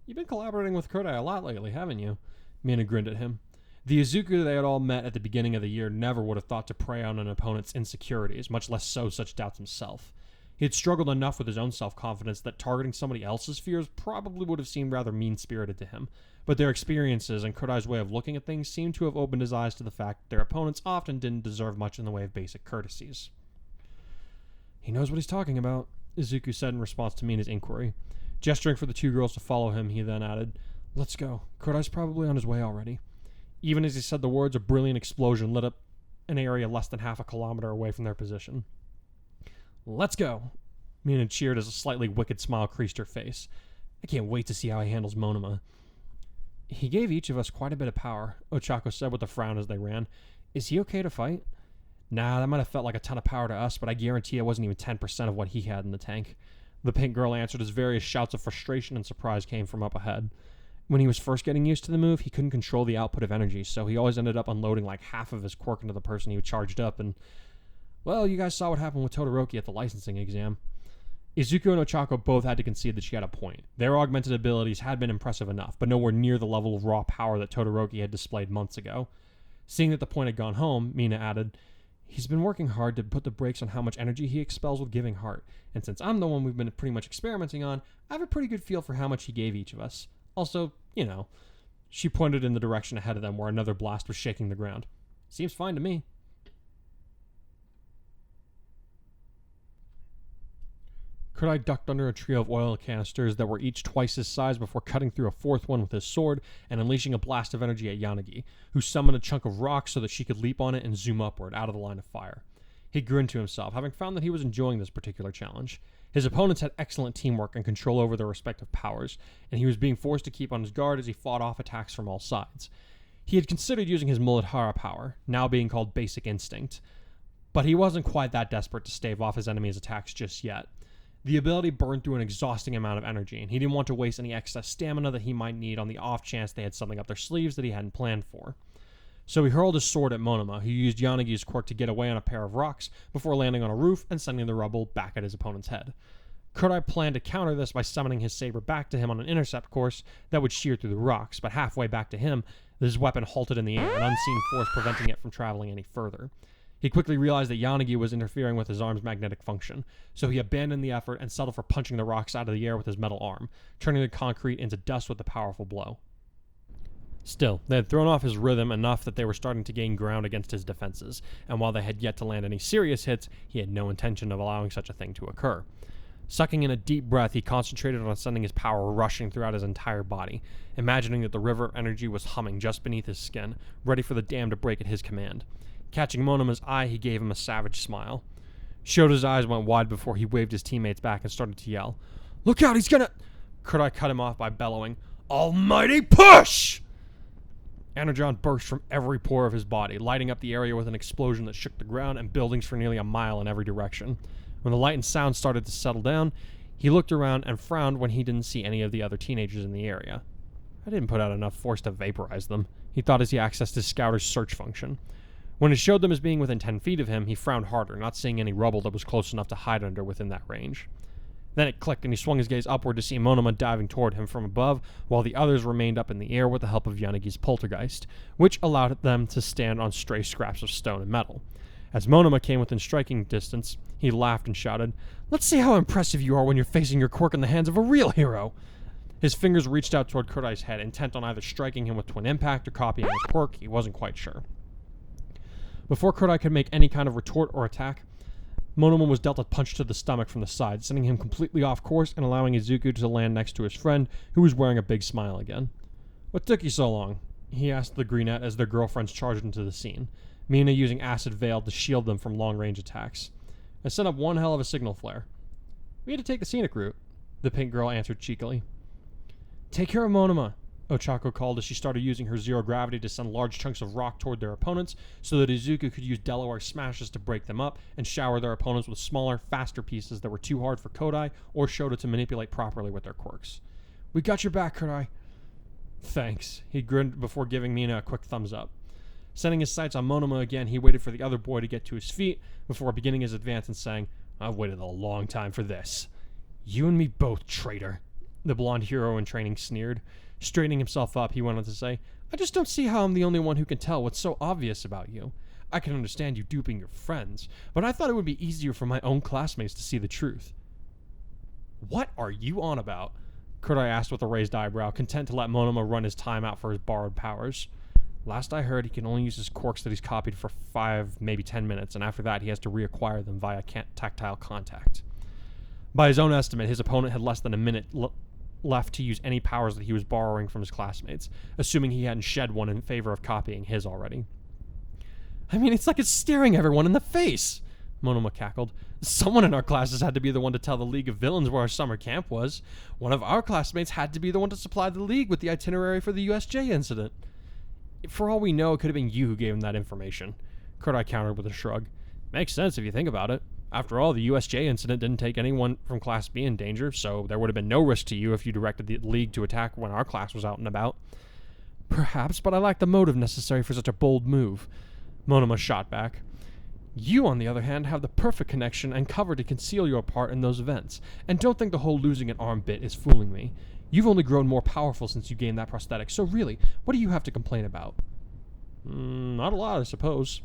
"You've been collaborating with Kurai a lot lately, haven't you?" Mina grinned at him. The Izuku they had all met at the beginning of the year never would have thought to prey on an opponent's insecurities, much less sow such doubts himself. He had struggled enough with his own self-confidence that targeting somebody else's fears probably would have seemed rather mean-spirited to him, but their experiences and Kurai's way of looking at things seemed to have opened his eyes to the fact that their opponents often didn't deserve much in the way of basic courtesies. "He knows what he's talking about," Izuku said in response to Mina's inquiry. Gesturing for the two girls to follow him, he then added, "Let's go. Kurai's probably on his way already." Even as he said the words, a brilliant explosion lit up an area less than half a kilometer away from their position. "Let's go," Mina cheered as a slightly wicked smile creased her face. "I can't wait to see how he handles Monoma." "He gave each of us quite a bit of power," Ochako said with a frown as they ran. "Is he okay to fight?" "Nah, that might have felt like a ton of power to us, but I guarantee it wasn't even 10% of what he had in the tank," the pink girl answered as various shouts of frustration and surprise came from up ahead. When he was first getting used to the move, he couldn't control the output of energy, so he always ended up unloading like half of his quirk into the person he charged up, and well, you guys saw what happened with Todoroki at the licensing exam. Izuku and Ochako both had to concede that she had a point. Their augmented abilities had been impressive enough, but nowhere near the level of raw power that Todoroki had displayed months ago. Seeing that the point had gone home, Mina added, "He's been working hard to put the brakes on how much energy he expels with Giving Heart, and since I'm the one we've been pretty much experimenting on, I have a pretty good feel for how much he gave each of us. Also, she pointed in the direction ahead of them where another blast was shaking the ground. Seems fine to me." Kurai ducked under a trio of oil canisters that were each twice his size before cutting through a fourth one with his sword and unleashing a blast of energy at Yanagi, who summoned a chunk of rock so that she could leap on it and zoom upward, out of the line of fire. He grinned to himself, having found that he was enjoying this particular challenge. His opponents had excellent teamwork and control over their respective powers, and he was being forced to keep on his guard as he fought off attacks from all sides. He had considered using his Muladhara power, now being called Basic Instinct, but he wasn't quite that desperate to stave off his enemy's attacks just yet. The ability burned through an exhausting amount of energy, and he didn't want to waste any excess stamina that he might need on the off chance they had something up their sleeves that he hadn't planned for. So he hurled his sword at Monoma, who used Yanagi's quirk to get away on a pair of rocks before landing on a roof and sending the rubble back at his opponent's head. Kurai planned to counter this by summoning his saber back to him on an intercept course that would shear through the rocks, but halfway back to him, his weapon halted in the air, an unseen force preventing it from traveling any further. He quickly realized that Yanagi was interfering with his arm's magnetic function, so he abandoned the effort and settled for punching the rocks out of the air with his metal arm, turning the concrete into dust with a powerful blow. Still, they had thrown off his rhythm enough that they were starting to gain ground against his defenses, and while they had yet to land any serious hits, he had no intention of allowing such a thing to occur. Sucking in a deep breath, he concentrated on sending his power rushing throughout his entire body, imagining that the river of energy was humming just beneath his skin, ready for the dam to break at his command. Catching Monoma's eye, he gave him a savage smile. Shoto's eyes went wide before he waved his teammates back and started to yell, "Look out, he's gonna—" Kurai cut him off by bellowing, "Almighty push!" Energon burst from every pore of his body, lighting up the area with an explosion that shook the ground and buildings for nearly a mile in every direction. When the light and sound started to settle down, he looked around and frowned when he didn't see any of the other teenagers in the area. I didn't put out enough force to vaporize them, he thought as he accessed his scouter's search function. When it showed them as being within 10 feet of him, he frowned harder, not seeing any rubble that was close enough to hide under within that range. Then it clicked and he swung his gaze upward to see Monoma diving toward him from above, while the others remained up in the air with the help of Yanagi's poltergeist, which allowed them to stand on stray scraps of stone and metal. As Monoma came within striking distance, he laughed and shouted, "Let's see how impressive you are when you're facing your quirk in the hands of a real hero!" His fingers reached out toward Kurai's head, intent on either striking him with Twin Impact or copying his quirk. He wasn't quite sure. Before Kurai could make any kind of retort or attack, Monoma was dealt a punch to the stomach from the side, sending him completely off course and allowing Izuku to land next to his friend, who was wearing a big smile again. "What took you so long?" he asked the Greenette as their girlfriends charged into the scene, Mina using Acid Veil to shield them from long-range attacks. "I sent up one hell of a signal flare." "We had to take the scenic route," the pink girl answered cheekily. "Take care of Monoma," Ochako called as she started using her zero gravity to send large chunks of rock toward their opponents so that Izuku could use Delaware smashes to break them up and shower their opponents with smaller, faster pieces that were too hard for Kodai or Shota to manipulate properly with their quirks. "We got your back, Kurai." "Thanks," he grinned before giving Mina a quick thumbs up. Setting his sights on Monoma again, he waited for the other boy to get to his feet before beginning his advance and saying, "I've waited a long time for this." "You and me both, traitor," the blonde hero in training sneered. Straightening himself up, he went on to say, "I just don't see how I'm the only one who can tell what's so obvious about you. I can understand you duping your friends, but I thought it would be easier for my own classmates to see the truth." "What are you on about?" Kurai asked with a raised eyebrow, content to let Monoma run his time out for his borrowed powers. "Last I heard, he can only use his quirks that he's copied for 5, maybe 10 minutes, and after that he has to reacquire them via tactile contact." By his own estimate, his opponent had less than a minute left to use any powers that he was borrowing from his classmates, assuming he hadn't shed one in favor of copying his already. "I mean, it's like it's staring everyone in the face," Monoma cackled. "Someone in our classes had to be the one to tell the League of Villains where our summer camp was. One of our classmates had to be the one to supply the League with the itinerary for the USJ incident." "For all we know, it could have been you who gave him that information," Kurai countered with a shrug. "Makes sense if you think about it. After all, the USJ incident didn't take anyone from Class B in danger, so there would have been no risk to you if you directed the League to attack when our class was out and about." "Perhaps, but I lack the motive necessary for such a bold move," Monoma shot back. "You, on the other hand, have the perfect connection and cover to conceal your part in those events, and don't think the whole losing an arm bit is fooling me. You've only grown more powerful since you gained that prosthetic, so really, what do you have to complain about?" "Not a lot, I suppose,"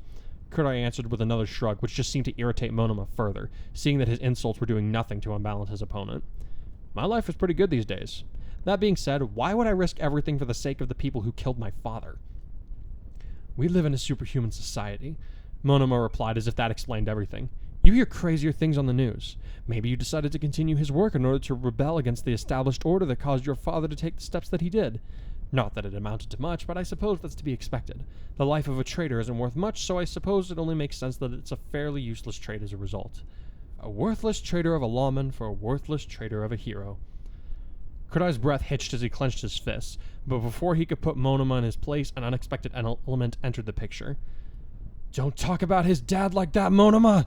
Kurai answered with another shrug, which just seemed to irritate Monoma further, seeing that his insults were doing nothing to unbalance his opponent. "My life is pretty good these days. That being said, why would I risk everything for the sake of the people who killed my father?" "We live in a superhuman society," Monoma replied as if that explained everything. "You hear crazier things on the news. Maybe you decided to continue his work in order to rebel against the established order that caused your father to take the steps that he did. Not that it amounted to much, but I suppose that's to be expected. The life of a traitor isn't worth much, so I suppose it only makes sense that it's a fairly useless trait as a result. A worthless traitor of a lawman for a worthless traitor of a hero. Kurai's breath hitched as he clenched his fists, but before he could put Monoma in his place, an unexpected element entered the picture. Don't talk about his dad like that, Monoma!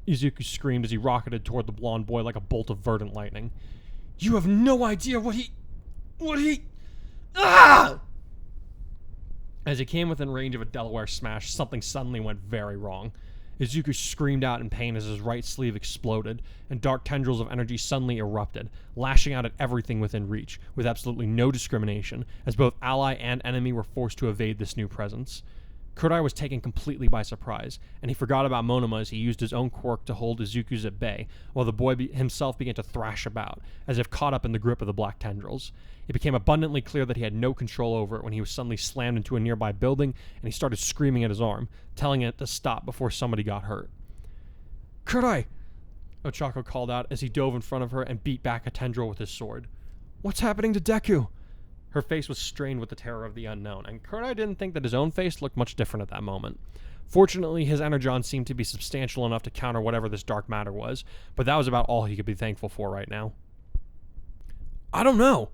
Izuku screamed as he rocketed toward the blonde boy like a bolt of verdant lightning. You have no idea what he... Ah! As he came within range of a Delaware smash, something suddenly went very wrong. Izuku screamed out in pain as his right sleeve exploded, and dark tendrils of energy suddenly erupted, lashing out at everything within reach, with absolutely no discrimination, as both ally and enemy were forced to evade this new presence. Kurai was taken completely by surprise, and he forgot about Monoma as he used his own quirk to hold Izuku's at bay, while the boy himself began to thrash about, as if caught up in the grip of the black tendrils. It became abundantly clear that he had no control over it when he was suddenly slammed into a nearby building, and he started screaming at his arm, telling it to stop before somebody got hurt. Kurai! Ochako called out as he dove in front of her and beat back a tendril with his sword. What's happening to Deku? Her face was strained with the terror of the unknown, and Kurai didn't think that his own face looked much different at that moment. Fortunately, his energon seemed to be substantial enough to counter whatever this dark matter was, but that was about all he could be thankful for right now. I don't know,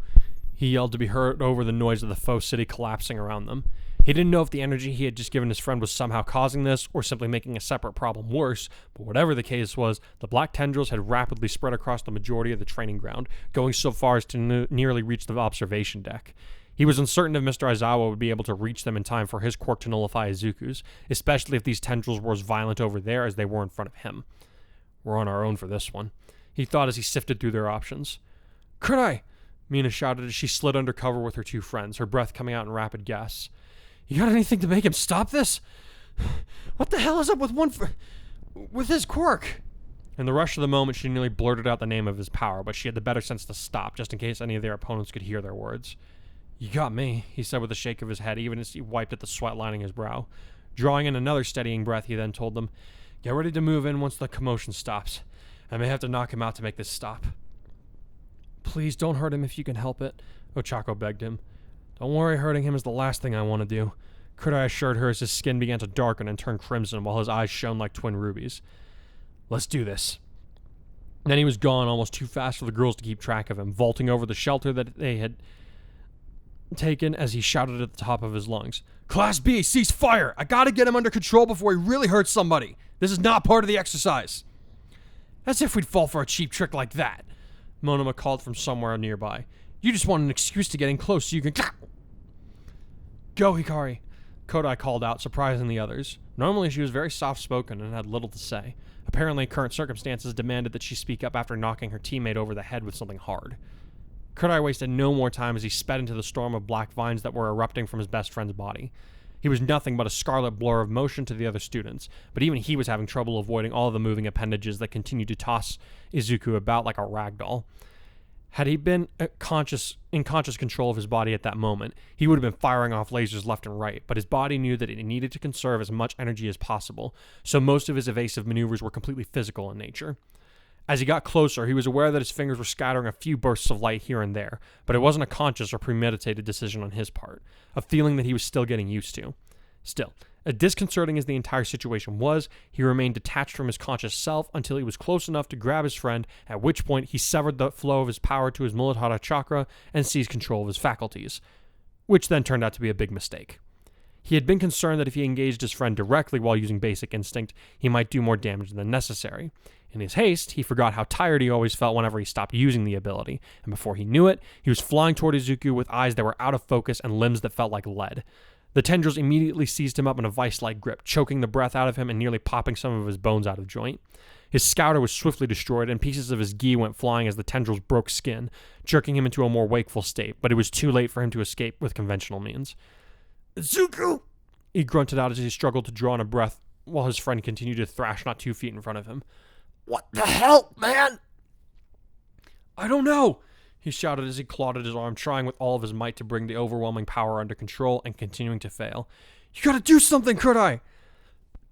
he yelled to be heard over the noise of the foe city collapsing around them. He didn't know if the energy he had just given his friend was somehow causing this, or simply making a separate problem worse, but whatever the case was, the black tendrils had rapidly spread across the majority of the training ground, going so far as to nearly reach the observation deck. He was uncertain if Mr. Aizawa would be able to reach them in time for his quirk to nullify Izuku's, especially if these tendrils were as violent over there as they were in front of him. We're on our own for this one, he thought as he sifted through their options. Kurai! Mina shouted as she slid under cover with her two friends, her breath coming out in rapid gasps. You got anything to make him stop this? What the hell is up with his quirk? In the rush of the moment, she nearly blurted out the name of his power, but she had the better sense to stop, just in case any of their opponents could hear their words. You got me, he said with a shake of his head, even as he wiped at the sweat lining his brow. Drawing in another steadying breath, he then told them, Get ready to move in once the commotion stops. I may have to knock him out to make this stop. Please don't hurt him if you can help it, Ochako begged him. Don't worry, hurting him is the last thing I want to do, Kurai assured her as his skin began to darken and turn crimson while his eyes shone like twin rubies. Let's do this. Then he was gone almost too fast for the girls to keep track of him, vaulting over the shelter that they had taken as he shouted at the top of his lungs. Class B, cease fire! I gotta get him under control before he really hurts somebody. This is not part of the exercise. As if we'd fall for a cheap trick like that, Monoma called from somewhere nearby. You just want an excuse to get in close so you can... Go, Hikari, Kodai called out, surprising the others. Normally she was very soft-spoken and had little to say. Apparently current circumstances demanded that she speak up after knocking her teammate over the head with something hard. Kodai wasted no more time as he sped into the storm of black vines that were erupting from his best friend's body. He was nothing but a scarlet blur of motion to the other students, but even he was having trouble avoiding all of the moving appendages that continued to toss Izuku about like a rag doll. Had he been in conscious control of his body at that moment, he would have been firing off lasers left and right, but his body knew that it needed to conserve as much energy as possible, so most of his evasive maneuvers were completely physical in nature. As he got closer, he was aware that his fingers were scattering a few bursts of light here and there, but it wasn't a conscious or premeditated decision on his part, a feeling that he was still getting used to. Still, as disconcerting as the entire situation was, he remained detached from his conscious self until he was close enough to grab his friend, at which point he severed the flow of his power to his Muladhara chakra and seized control of his faculties, which then turned out to be a big mistake. He had been concerned that if he engaged his friend directly while using basic instinct, he might do more damage than necessary. In his haste, he forgot how tired he always felt whenever he stopped using the ability, and before he knew it, he was flying toward Izuku with eyes that were out of focus and limbs that felt like lead. The tendrils immediately seized him up in a vice-like grip, choking the breath out of him and nearly popping some of his bones out of joint. His scouter was swiftly destroyed, and pieces of his gi went flying as the tendrils broke skin, jerking him into a more wakeful state, but it was too late for him to escape with conventional means. Izuku! He grunted out as he struggled to draw in a breath, while his friend continued to thrash not 2 feet in front of him. What the hell, man? I don't know, he shouted as he clawed at his arm, trying with all of his might to bring the overwhelming power under control and continuing to fail. You gotta do something, Kurai!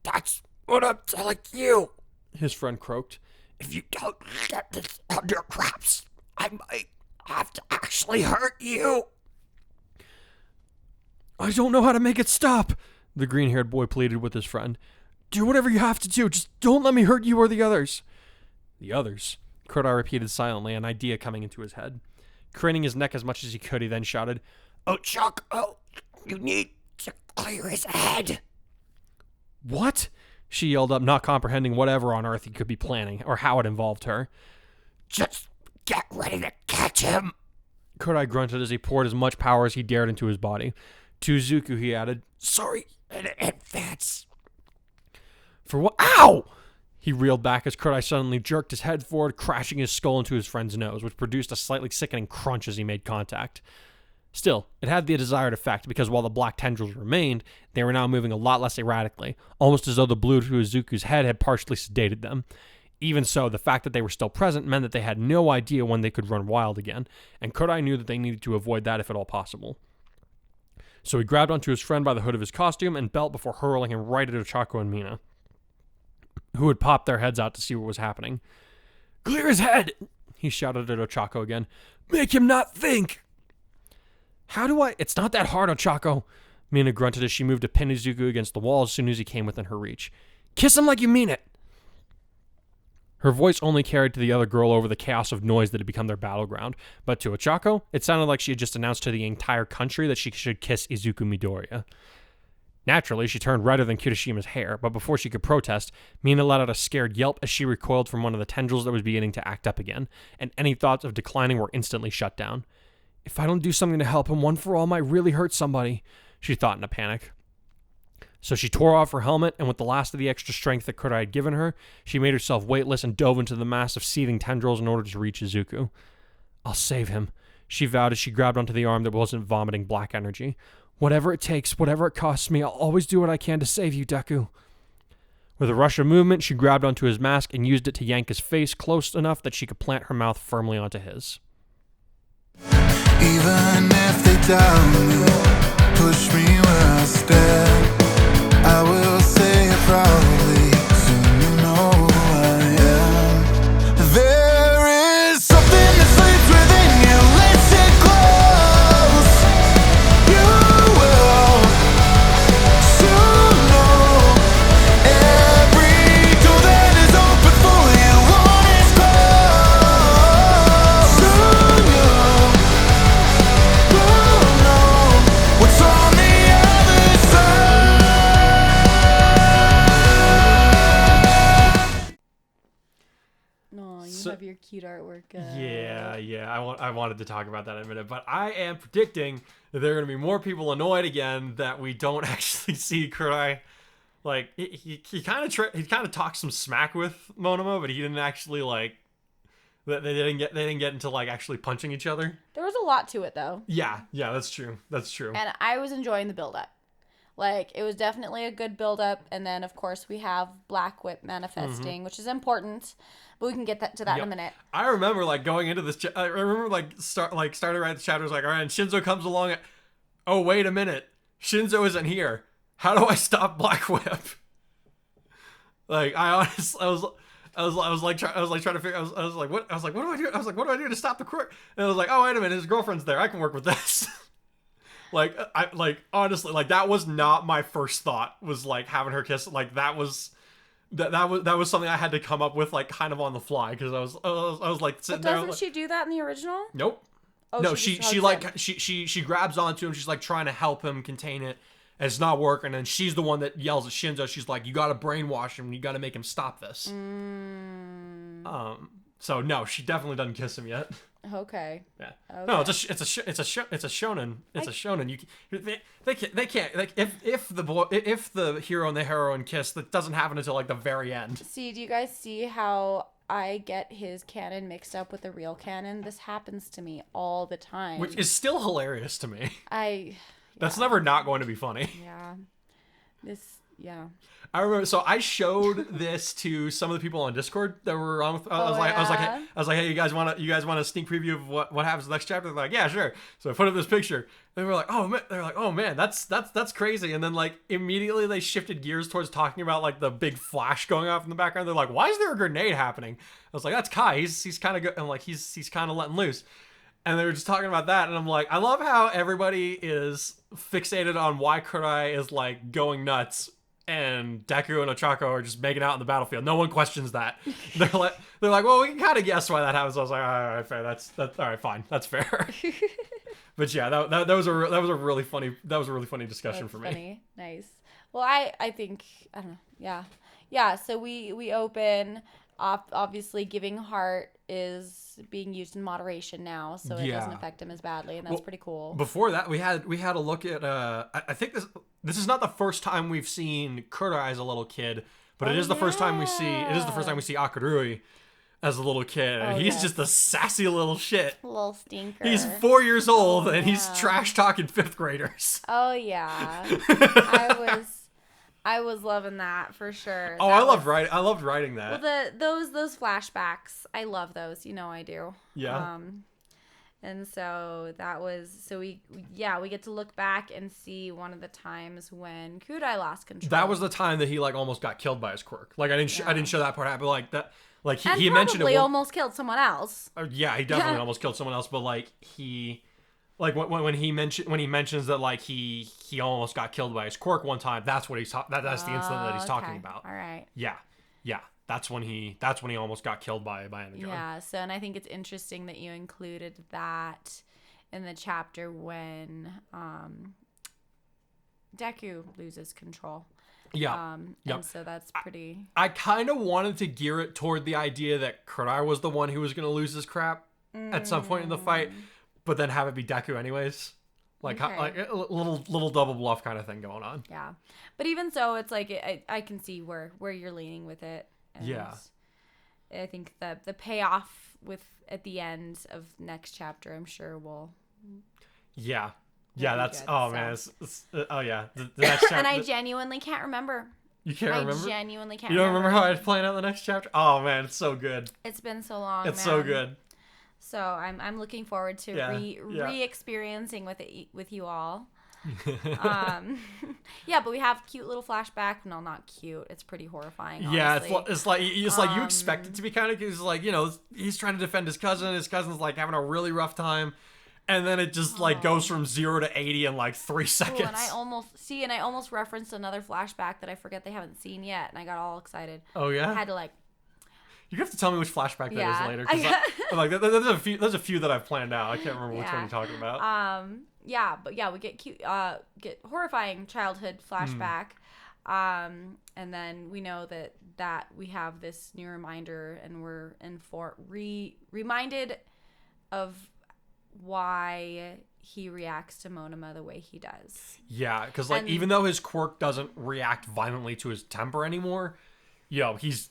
That's what I'm telling you, his friend croaked. If you don't get this under wraps, I might have to actually hurt you. I don't know how to make it stop, the green-haired boy pleaded with his friend. Do whatever you have to do. Just don't let me hurt you or the others. The others? Kurai repeated silently, an idea coming into his head. Craning his neck as much as he could, he then shouted, Ochako, you need to clear his head. What? She yelled up, not comprehending whatever on earth he could be planning, or how it involved her. Just get ready to catch him. Kurai grunted as he poured as much power as he dared into his body. To Zuko, he added, sorry in advance. For what? Ow! He reeled back as Kurai suddenly jerked his head forward, crashing his skull into his friend's nose, which produced a slightly sickening crunch as he made contact. Still, it had the desired effect because while the black tendrils remained, they were now moving a lot less erratically, almost as though the blue to Izuku's head had partially sedated them. Even so, the fact that they were still present meant that they had no idea when they could run wild again, and Kurai knew that they needed to avoid that if at all possible. So he grabbed onto his friend by the hood of his costume and belt before hurling him right at Ochako and Mina, who had popped their heads out to see what was happening. Clear his head! He shouted at Ochako again. Make him not think! How do I... It's not that hard, Ochako. Mina grunted as she moved to pin Izuku against the wall as soon as he came within her reach. Kiss him like you mean it! Her voice only carried to the other girl over the chaos of noise that had become their battleground, but to Ochako, it sounded like she had just announced to the entire country that she should kiss Izuku Midoriya. Naturally, she turned redder than Kirishima's hair, but before she could protest, Mina let out a scared yelp as she recoiled from one of the tendrils that was beginning to act up again, and any thoughts of declining were instantly shut down. If I don't do something to help him, one for all might really hurt somebody, she thought in a panic. So she tore off her helmet, and with the last of the extra strength that Kurai had given her, she made herself weightless and dove into the mass of seething tendrils in order to reach Izuku. I'll save him, she vowed as she grabbed onto the arm that wasn't vomiting black energy. Whatever it takes, whatever it costs me, I'll always do what I can to save you, Deku. With a rush of movement, she grabbed onto his mask and used it to yank his face close enough that she could plant her mouth firmly onto his. Even if they doubt me, push me where I stand, I will say it proudly, soon you know who I am. There is something that sleeps within you, listen close. You will soon know every door that is open for you, one is closed. Soon you will know what's on the other side. No, you So- have your cute artwork. Yeah. I wanted to talk about that in a minute, but I am predicting that there are going to be more people annoyed again that we don't actually see Kurai. Like he kind of talked some smack with Monoma, but he didn't actually like. They didn't get into like actually punching each other. There was a lot to it though. Yeah, that's true. That's true. And I was enjoying the build up. Like, it was definitely a good build up. And then, of course, we have Black Whip manifesting, which is important. But we can get to that in a minute. I remember like going into this. I remember starting right at the chapter. Was like, all right, and Shinzo comes along. Oh, wait a minute, Shinzo isn't here. How do I stop Black Whip? Like, I was like trying to figure. I was like, what do I do? I was like, what do I do to stop the quirk? And I was like, oh, wait a minute, his girlfriend's there. I can work with this. Honestly, like that was not my first thought. Was like having her kiss. Like that was something I had to come up with like kind of on the fly because I was like sitting there. Doesn't she do that in the original? Nope. Oh, no, she she grabs onto him. She's like trying to help him contain it. And it's not working. And she's the one that yells at Shinzo. She's like, "You got to brainwash him. You got to make him stop this." So no, she definitely doesn't kiss him yet. Okay. Yeah. Okay. No, it's a shonen. It's a shonen. They can't like if the hero and the heroine kiss, that doesn't happen until like the very end. See, do you guys see how I get his canon mixed up with the real canon? This happens to me all the time. Which is still hilarious to me. That's never not going to be funny. Yeah. I remember. So I showed this to some of the people on Discord that were on. I was like, hey, you guys want a sneak preview of what happens in the next chapter? They're like, yeah, sure. So I put up this picture. And they were like, oh man, that's crazy. And then like immediately they shifted gears towards talking about like the big flash going off in the background. They're like, why is there a grenade happening? I was like, that's Kai. He's kind of good. And like he's kind of letting loose. And they were just talking about that, and I'm like, I love how everybody is fixated on why Kurai is like going nuts and Deku and Ochako are just making out on the battlefield. No one questions that. They're like, well, we can kind of guess why that happens. I was like, all right, fair. That's all right, fine. That's fair. But yeah, that was a really funny discussion for me. Funny. Nice. Well, I think I don't know. Yeah. So we open. Obviously, giving heart is being used in moderation now, so it doesn't affect him as badly, and that's pretty cool. Before that, we had a look at. I think this is not the first time we've seen Kurai as a little kid, but it is the first time we see Akurui as a little kid, and he's just a sassy little shit. Little stinker. He's 4 years old, and he's trash talking 5th graders. Oh yeah, I was loving that for sure. Oh, I loved writing that. Well, those flashbacks, I love those. You know I do. Yeah. And so we get to look back and see one of the times when Kurai lost control. That was the time that he like almost got killed by his quirk. Like I didn't show that part happen. Like that. Like he mentioned it. Almost killed someone else. Yeah, he definitely almost killed someone else. But like when he mentions that like he almost got killed by his quirk one time, that's what that's the incident that he's talking about. All right. Yeah. That's when he almost got killed by Energon. Yeah. So, and I think it's interesting that you included that in the chapter when Deku loses control. Yeah. And so that's pretty. I kind of wanted to gear it toward the idea that Kurai was the one who was going to lose his crap at some point in the fight, but then have it be Deku anyways. Like a little double bluff kind of thing going on. Yeah. But even so, it's like I can see where you're leaning with it. And yeah. I think the payoff at the end of next chapter, I'm sure will. Yeah. Yeah, that's good, man. The next chapter. And I genuinely can't remember. You can't remember? I genuinely can't. You don't remember how I'd plan out the next chapter? Oh man, it's so good. It's been so long. It's so good. So I'm looking forward to re-experiencing with you all. But we have cute little flashback. No, not cute. It's pretty horrifying. Honestly. Yeah, it's like you expect it to be kind of. It's like he's trying to defend his cousin. His cousin's like having a really rough time. And then it just like goes from 0 to 80 in like 3 seconds. Ooh, and I almost referenced another flashback that I forget they haven't seen yet, and I got all excited. Oh yeah. I had to like. You have to tell me which flashback that is later. There's a few that I've planned out. I can't remember which one you're talking about. We get cute, get horrifying childhood flashback, and then we know that we have this new reminder, and we're reminded of why he reacts to Monoma the way he does. Yeah, because even though his quirk doesn't react violently to his temper anymore, he's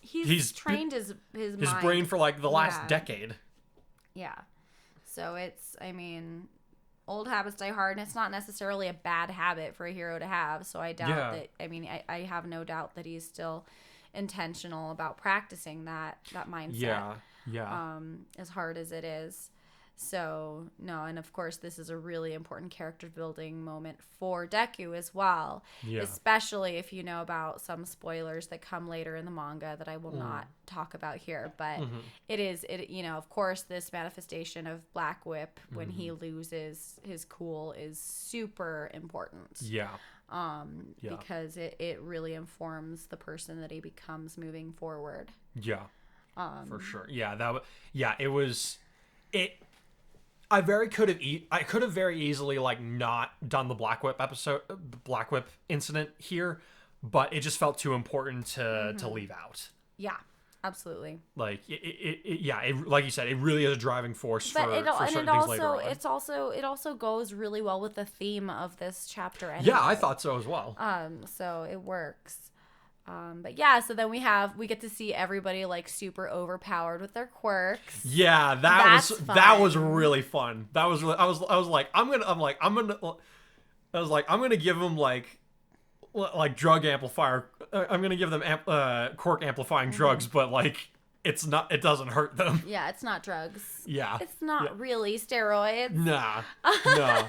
trained his mind. Brain for like the last decade. Yeah, so old habits die hard, and it's not necessarily a bad habit for a hero to have. So I doubt that. I have no doubt that he's still intentional about practicing that mindset. Yeah. As hard as it is. So, no, and of course, this is a really important character building moment for Deku as well. Yeah. Especially if you know about some spoilers that come later in the manga that I will not talk about here. But of course, this manifestation of Black Whip when he loses his cool is super important. Yeah. Because it really informs the person that he becomes moving forward. Yeah. For sure. Yeah, it was. I could have very easily like not done the Black Whip incident here, but it just felt too important to leave out. Yeah, absolutely. Like like you said, it really is a driving force for certain things later on. It also goes really well with the theme of this chapter. Anyway. Yeah, I thought so as well. So it works. So then we get to see everybody like super overpowered with their quirks. Yeah, that was really fun. That was really, I was like, I'm gonna give them like drug amplifier. I'm gonna give them quirk amplifying drugs, but like it doesn't hurt them. Yeah, it's not drugs. Yeah, it's not really steroids. Nah, no.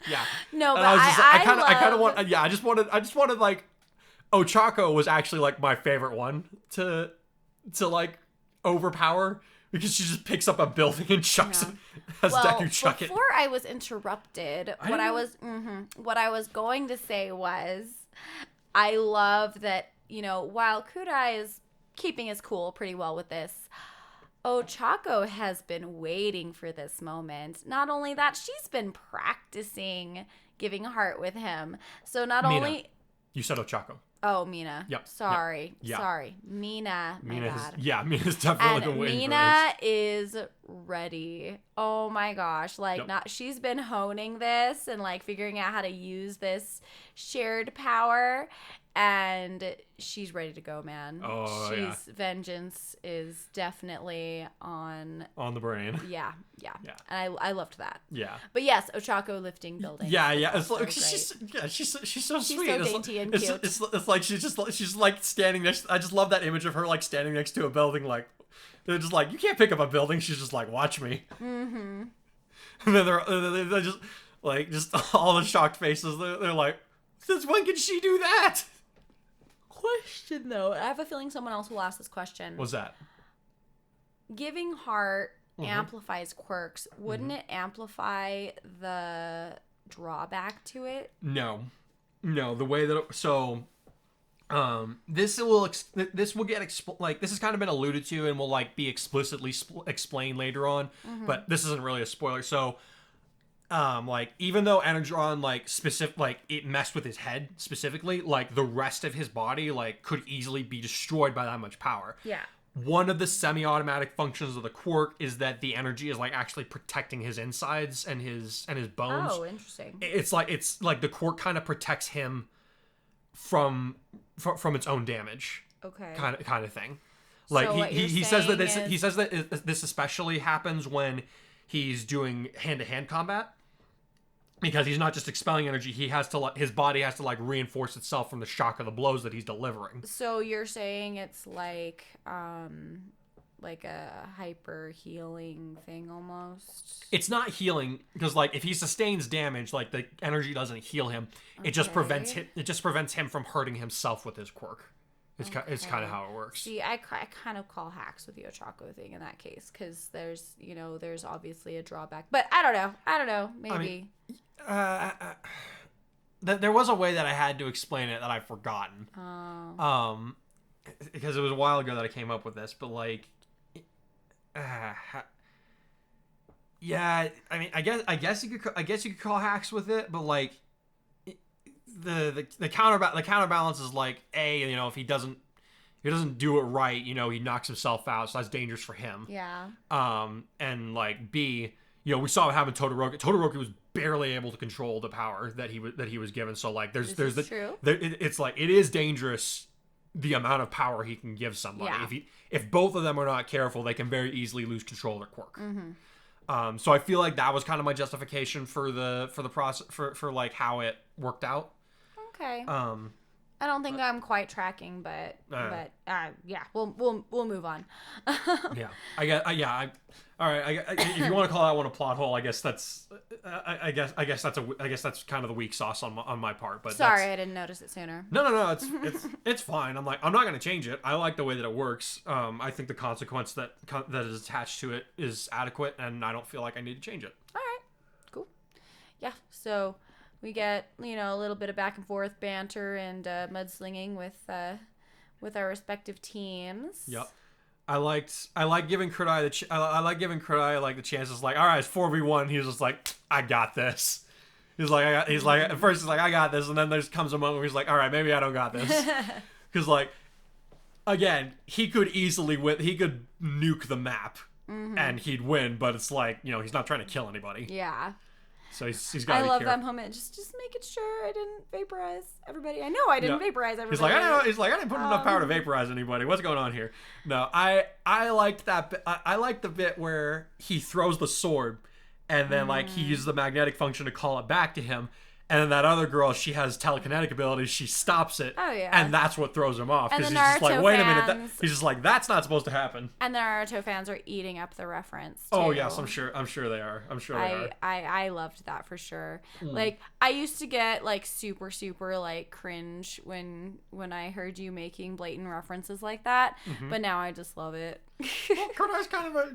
Yeah. No, but I kind of want. Yeah, I just wanted like, Ochako was actually like my favorite one to like overpower Because she just picks up a building and chucks it. Has Deku chuck it. Before I was interrupted, what I was going to say was, I love that, while Kurai is keeping his cool pretty well with this, Ochako has been waiting for this moment. Not only that, she's been practicing giving heart with him. So not Mina. only... You said Ochako. Oh, Mina. Yep. Sorry. Yep. Sorry. Mina. Mina's definitely been waiting Mina for this. is ready. Oh my gosh. She's been honing this and figuring out how to use this shared power, and she's ready to go, man. Oh, Vengeance is definitely on the brain. Yeah. And I loved that. Yeah. But yes, Ochako lifting buildings. Yeah. It's like she's so sweet. So dainty and cute. It's like she's like standing next. I just love that image of her like standing next to a building. Like they're just like, you can't pick up a building. She's just like, watch me. Mm-hmm. And then they're just all the shocked faces. They're like, since when can she do that? Question though, I have a feeling someone else will ask this question. What's that? Giving heart amplifies quirks. Wouldn't it amplify the drawback to it? No, the way that this will get this has kind of been alluded to and will be explicitly explained later on, but this isn't really a spoiler. So even though Energon it messed with his head specifically, the rest of his body could easily be destroyed by that much power. Yeah. One of the semi-automatic functions of the quirk is that the energy is actually protecting his insides and his bones. Oh, interesting. It's like the quirk kind of protects him from its own damage. Okay. Kind of thing. He says that this especially happens when he's doing hand-to-hand combat, because he's not just expelling energy. His body has to reinforce itself from the shock of the blows that he's delivering. So you're saying it's like a hyper healing thing almost? It's not healing, because if he sustains damage, the energy doesn't heal him. It just prevents him from hurting himself with his quirk. It's kind of how it works. See, I kind of call hacks with the Ochako thing in that case, because there's obviously a drawback. But I don't know. Maybe. There was a way that I had to explain it that I've forgotten. Oh. Because it was a while ago that I came up with this, but yeah. I mean, I guess you could call hacks with it, but the counterbalance is if he doesn't do it right, he knocks himself out, so that's dangerous for him. Yeah. And B, we saw what happened to Todoroki. Todoroki was barely able to control the power that he was given. So it is dangerous, the amount of power he can give somebody. Yeah. If both of them are not careful, they can very easily lose control of their quirk. Mm-hmm. So I feel like that was kind of my justification for the process for how it worked out. Okay. I don't think I'm quite tracking, but yeah, we'll move on. Yeah, all right. If you want to call that one a plot hole, I guess that's that's kind of the weak sauce on my part. But sorry, I didn't notice it sooner. No, it's fine. I'm not going to change it. I like the way that it works. I think the consequence that is attached to it is adequate, and I don't feel like I need to change it. All right, cool. Yeah, so we get a little bit of back and forth banter and mudslinging with our respective teams. Yep. I like giving Kurai the chances. All right, it's 4v1. He's just like, I got this. At first he's like, I got this, and then there comes a moment where he's like, all right, maybe I don't got this, because again, he could easily win. He could nuke the map, and he'd win. But it's he's not trying to kill anybody. Yeah. So he's got to be I love careful. that moment. Just making sure I didn't vaporize everybody. I know I didn't vaporize everybody. He's like, I didn't put enough power to vaporize anybody. What's going on here? No, I liked that. I liked the bit where he throws the sword, and then he uses the magnetic function to call it back to him, And then that other girl, she has telekinetic abilities. She stops it. Oh, yeah. And that's what throws him off. And Because the he's just like, Naruto wait a minute. fans- He's just like, that's not supposed to happen. And the Naruto fans are eating up the reference, too. Oh, yes, I'm sure they are. I loved that for sure. Like, I used to get, like, super, super, like, cringe when I heard you making blatant references like that. But now I just love it. Well, Kurai's kind of a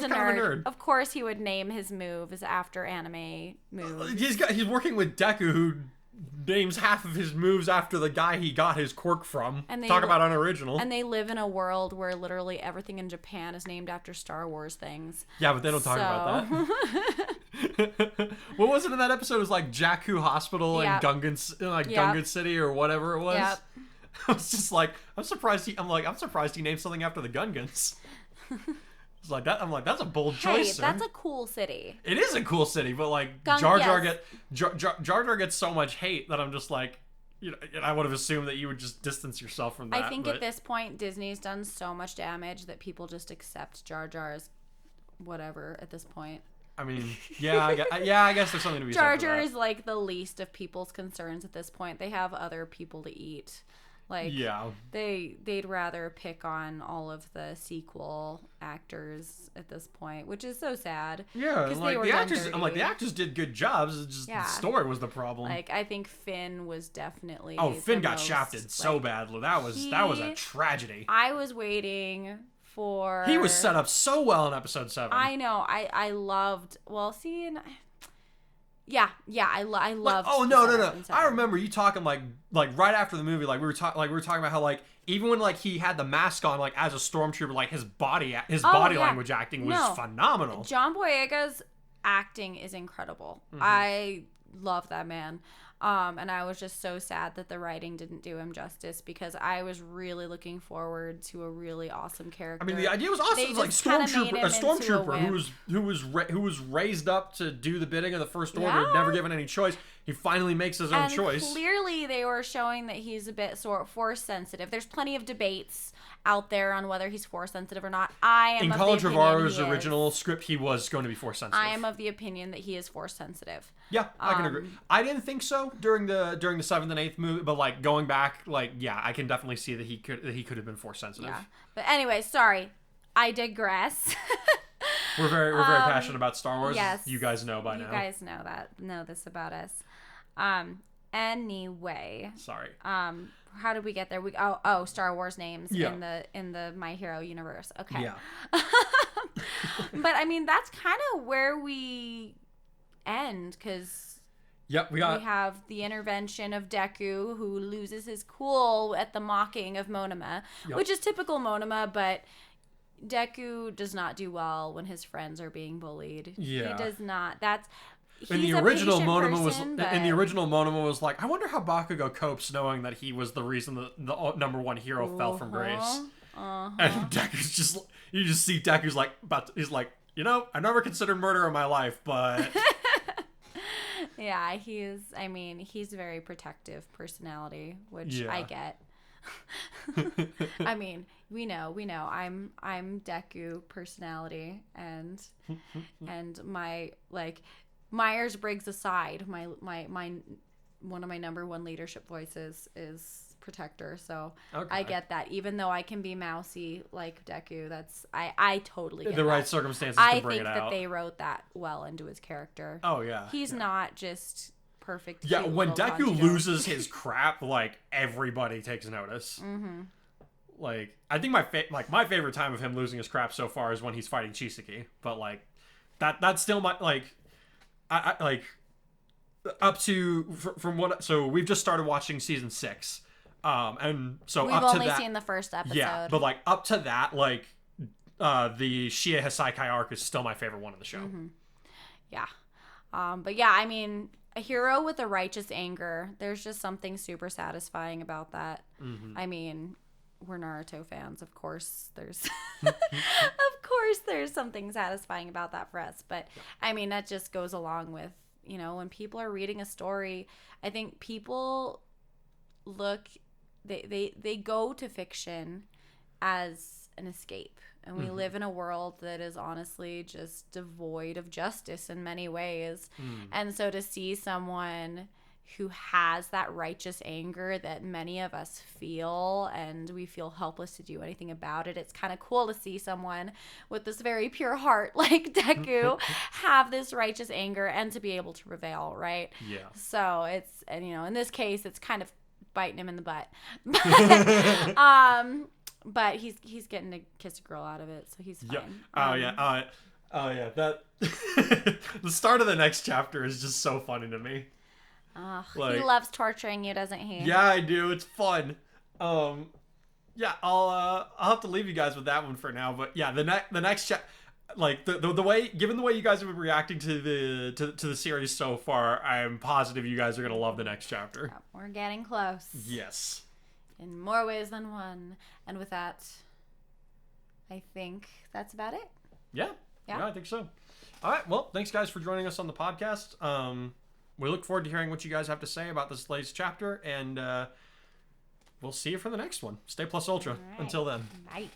nerd. Of course he would name his moves after anime moves. He's working with Deku, who names half of his moves after the guy he got his quirk from. And Talk about unoriginal. And they live in a world where literally everything in Japan is named after Star Wars things. Yeah, but they don't talk about that. What was it in that episode? It was like Jakku Hospital and Gungan City or whatever it was. Yep. I was just like, I'm surprised he named something after the Gungans. It's like that. I'm like, that's a bold choice, sir. That's a cool city. It is a cool city, but like Jar Jar gets so much hate that I'm just like, you know, I would have assumed that you would just distance yourself from that. I think at this point Disney's done so much damage that people just accept Jar Jar as whatever at this point. I mean, I guess there's something to be said for that. Jar Jar is like the least of people's concerns at this point. They have other people to eat. Like, they'd rather pick on all of the sequel actors at this point, which is so sad. Yeah, like the actors did good jobs. It's just the story was the problem. Like, I think Finn was definitely Finn got shafted so badly. That was a tragedy. I was waiting for. He was set up so well in episode 7. I know. I loved. Well, see. Yeah, I loved. Oh no! I remember you talking like right after the movie, like we were talking about how like even when like he had the mask on, like as a stormtrooper, like his body language acting was phenomenal. John Boyega's acting is incredible. I love that man. And I was just so sad that the writing didn't do him justice because I was really looking forward to a really awesome character. I mean, the idea was awesome. It was like a stormtrooper who was raised up to do the bidding of the First Order, never given any choice. He finally makes his own choice. Clearly, they were showing that he's a bit force sensitive. There's plenty of debates out there on whether he's force sensitive or not. In Colin Trevorrow's original script, he was going to be force sensitive. I am of the opinion that he is force sensitive. Yeah, I can agree. I didn't think so during the 7th and 8th movie, but like going back, like I can definitely see that he could have been force sensitive. Yeah. But anyway, sorry, I digress. We're very passionate about Star Wars. Yes, you guys know by now. You guys know this about us. Anyway. Sorry. How did we get there? Star Wars names in the My Hero universe. Okay. Yeah. But I mean, that's kind of where we end because we have the intervention of Deku, who loses his cool at the mocking of Monoma, which is typical Monoma, but Deku does not do well when his friends are being bullied. Yeah. He does not. In the original Monoma was like, I wonder how Bakugo copes knowing that he was the reason that the #1 hero fell from grace. And Deku's just, you just see Deku's like, he's like, you know, I never considered murder in my life, but. Yeah, he's a very protective personality, which I get. I mean, we know. I'm Deku personality, and my like Myers-Briggs aside, my one of my #1 leadership voices is protector, so I get that. Even though I can be mousy like Deku, I totally get the that. Right circumstances to bring it out. I think that they wrote that well into his character. Oh yeah, he's not just perfect. Yeah, when Deku loses his crap, like everybody takes notice. Mm-hmm. Like I think my favorite time of him losing his crap so far is when he's fighting Chisaki, but like that's still my like. I like up to from what, so we've just started watching season 6, and so we've up to only that, seen the first episode. Yeah, but like up to that, like the Shia Hisaikai arc is still my favorite one in the show. Mm-hmm. Yeah, but yeah, I mean, a hero with a righteous anger. There's just something super satisfying about that. Mm-hmm. I mean, we're Naruto fans, of course. There's there's something satisfying about that for us. But I mean, that just goes along with, you know, when people are reading a story, I think people they go to fiction as an escape. And we live in a world that is honestly just devoid of justice in many ways. And so to see someone who has that righteous anger that many of us feel, and we feel helpless to do anything about it. It's kind of cool to see someone with this very pure heart like Deku have this righteous anger and to be able to prevail, right? Yeah. So it's, and in this case, it's kind of biting him in the butt. But he's getting to kiss a girl out of it, so he's fine. Yeah. Oh yeah. That the start of the next chapter is just so funny to me. He loves torturing you, doesn't he? Yeah, I do. It's fun. Yeah, I'll have to leave you guys with that one for now. But yeah, the next like the way, given the way you guys have been reacting to the series so far, I'm positive you guys are gonna love the next chapter. Yeah, we're getting close. Yes. In more ways than one. And with that, I think that's about it. Yeah, I think so. All right. Well, thanks guys for joining us on the podcast. We look forward to hearing what you guys have to say about this latest chapter, and we'll see you for the next one. Stay plus ultra. All right. Until then. Bye.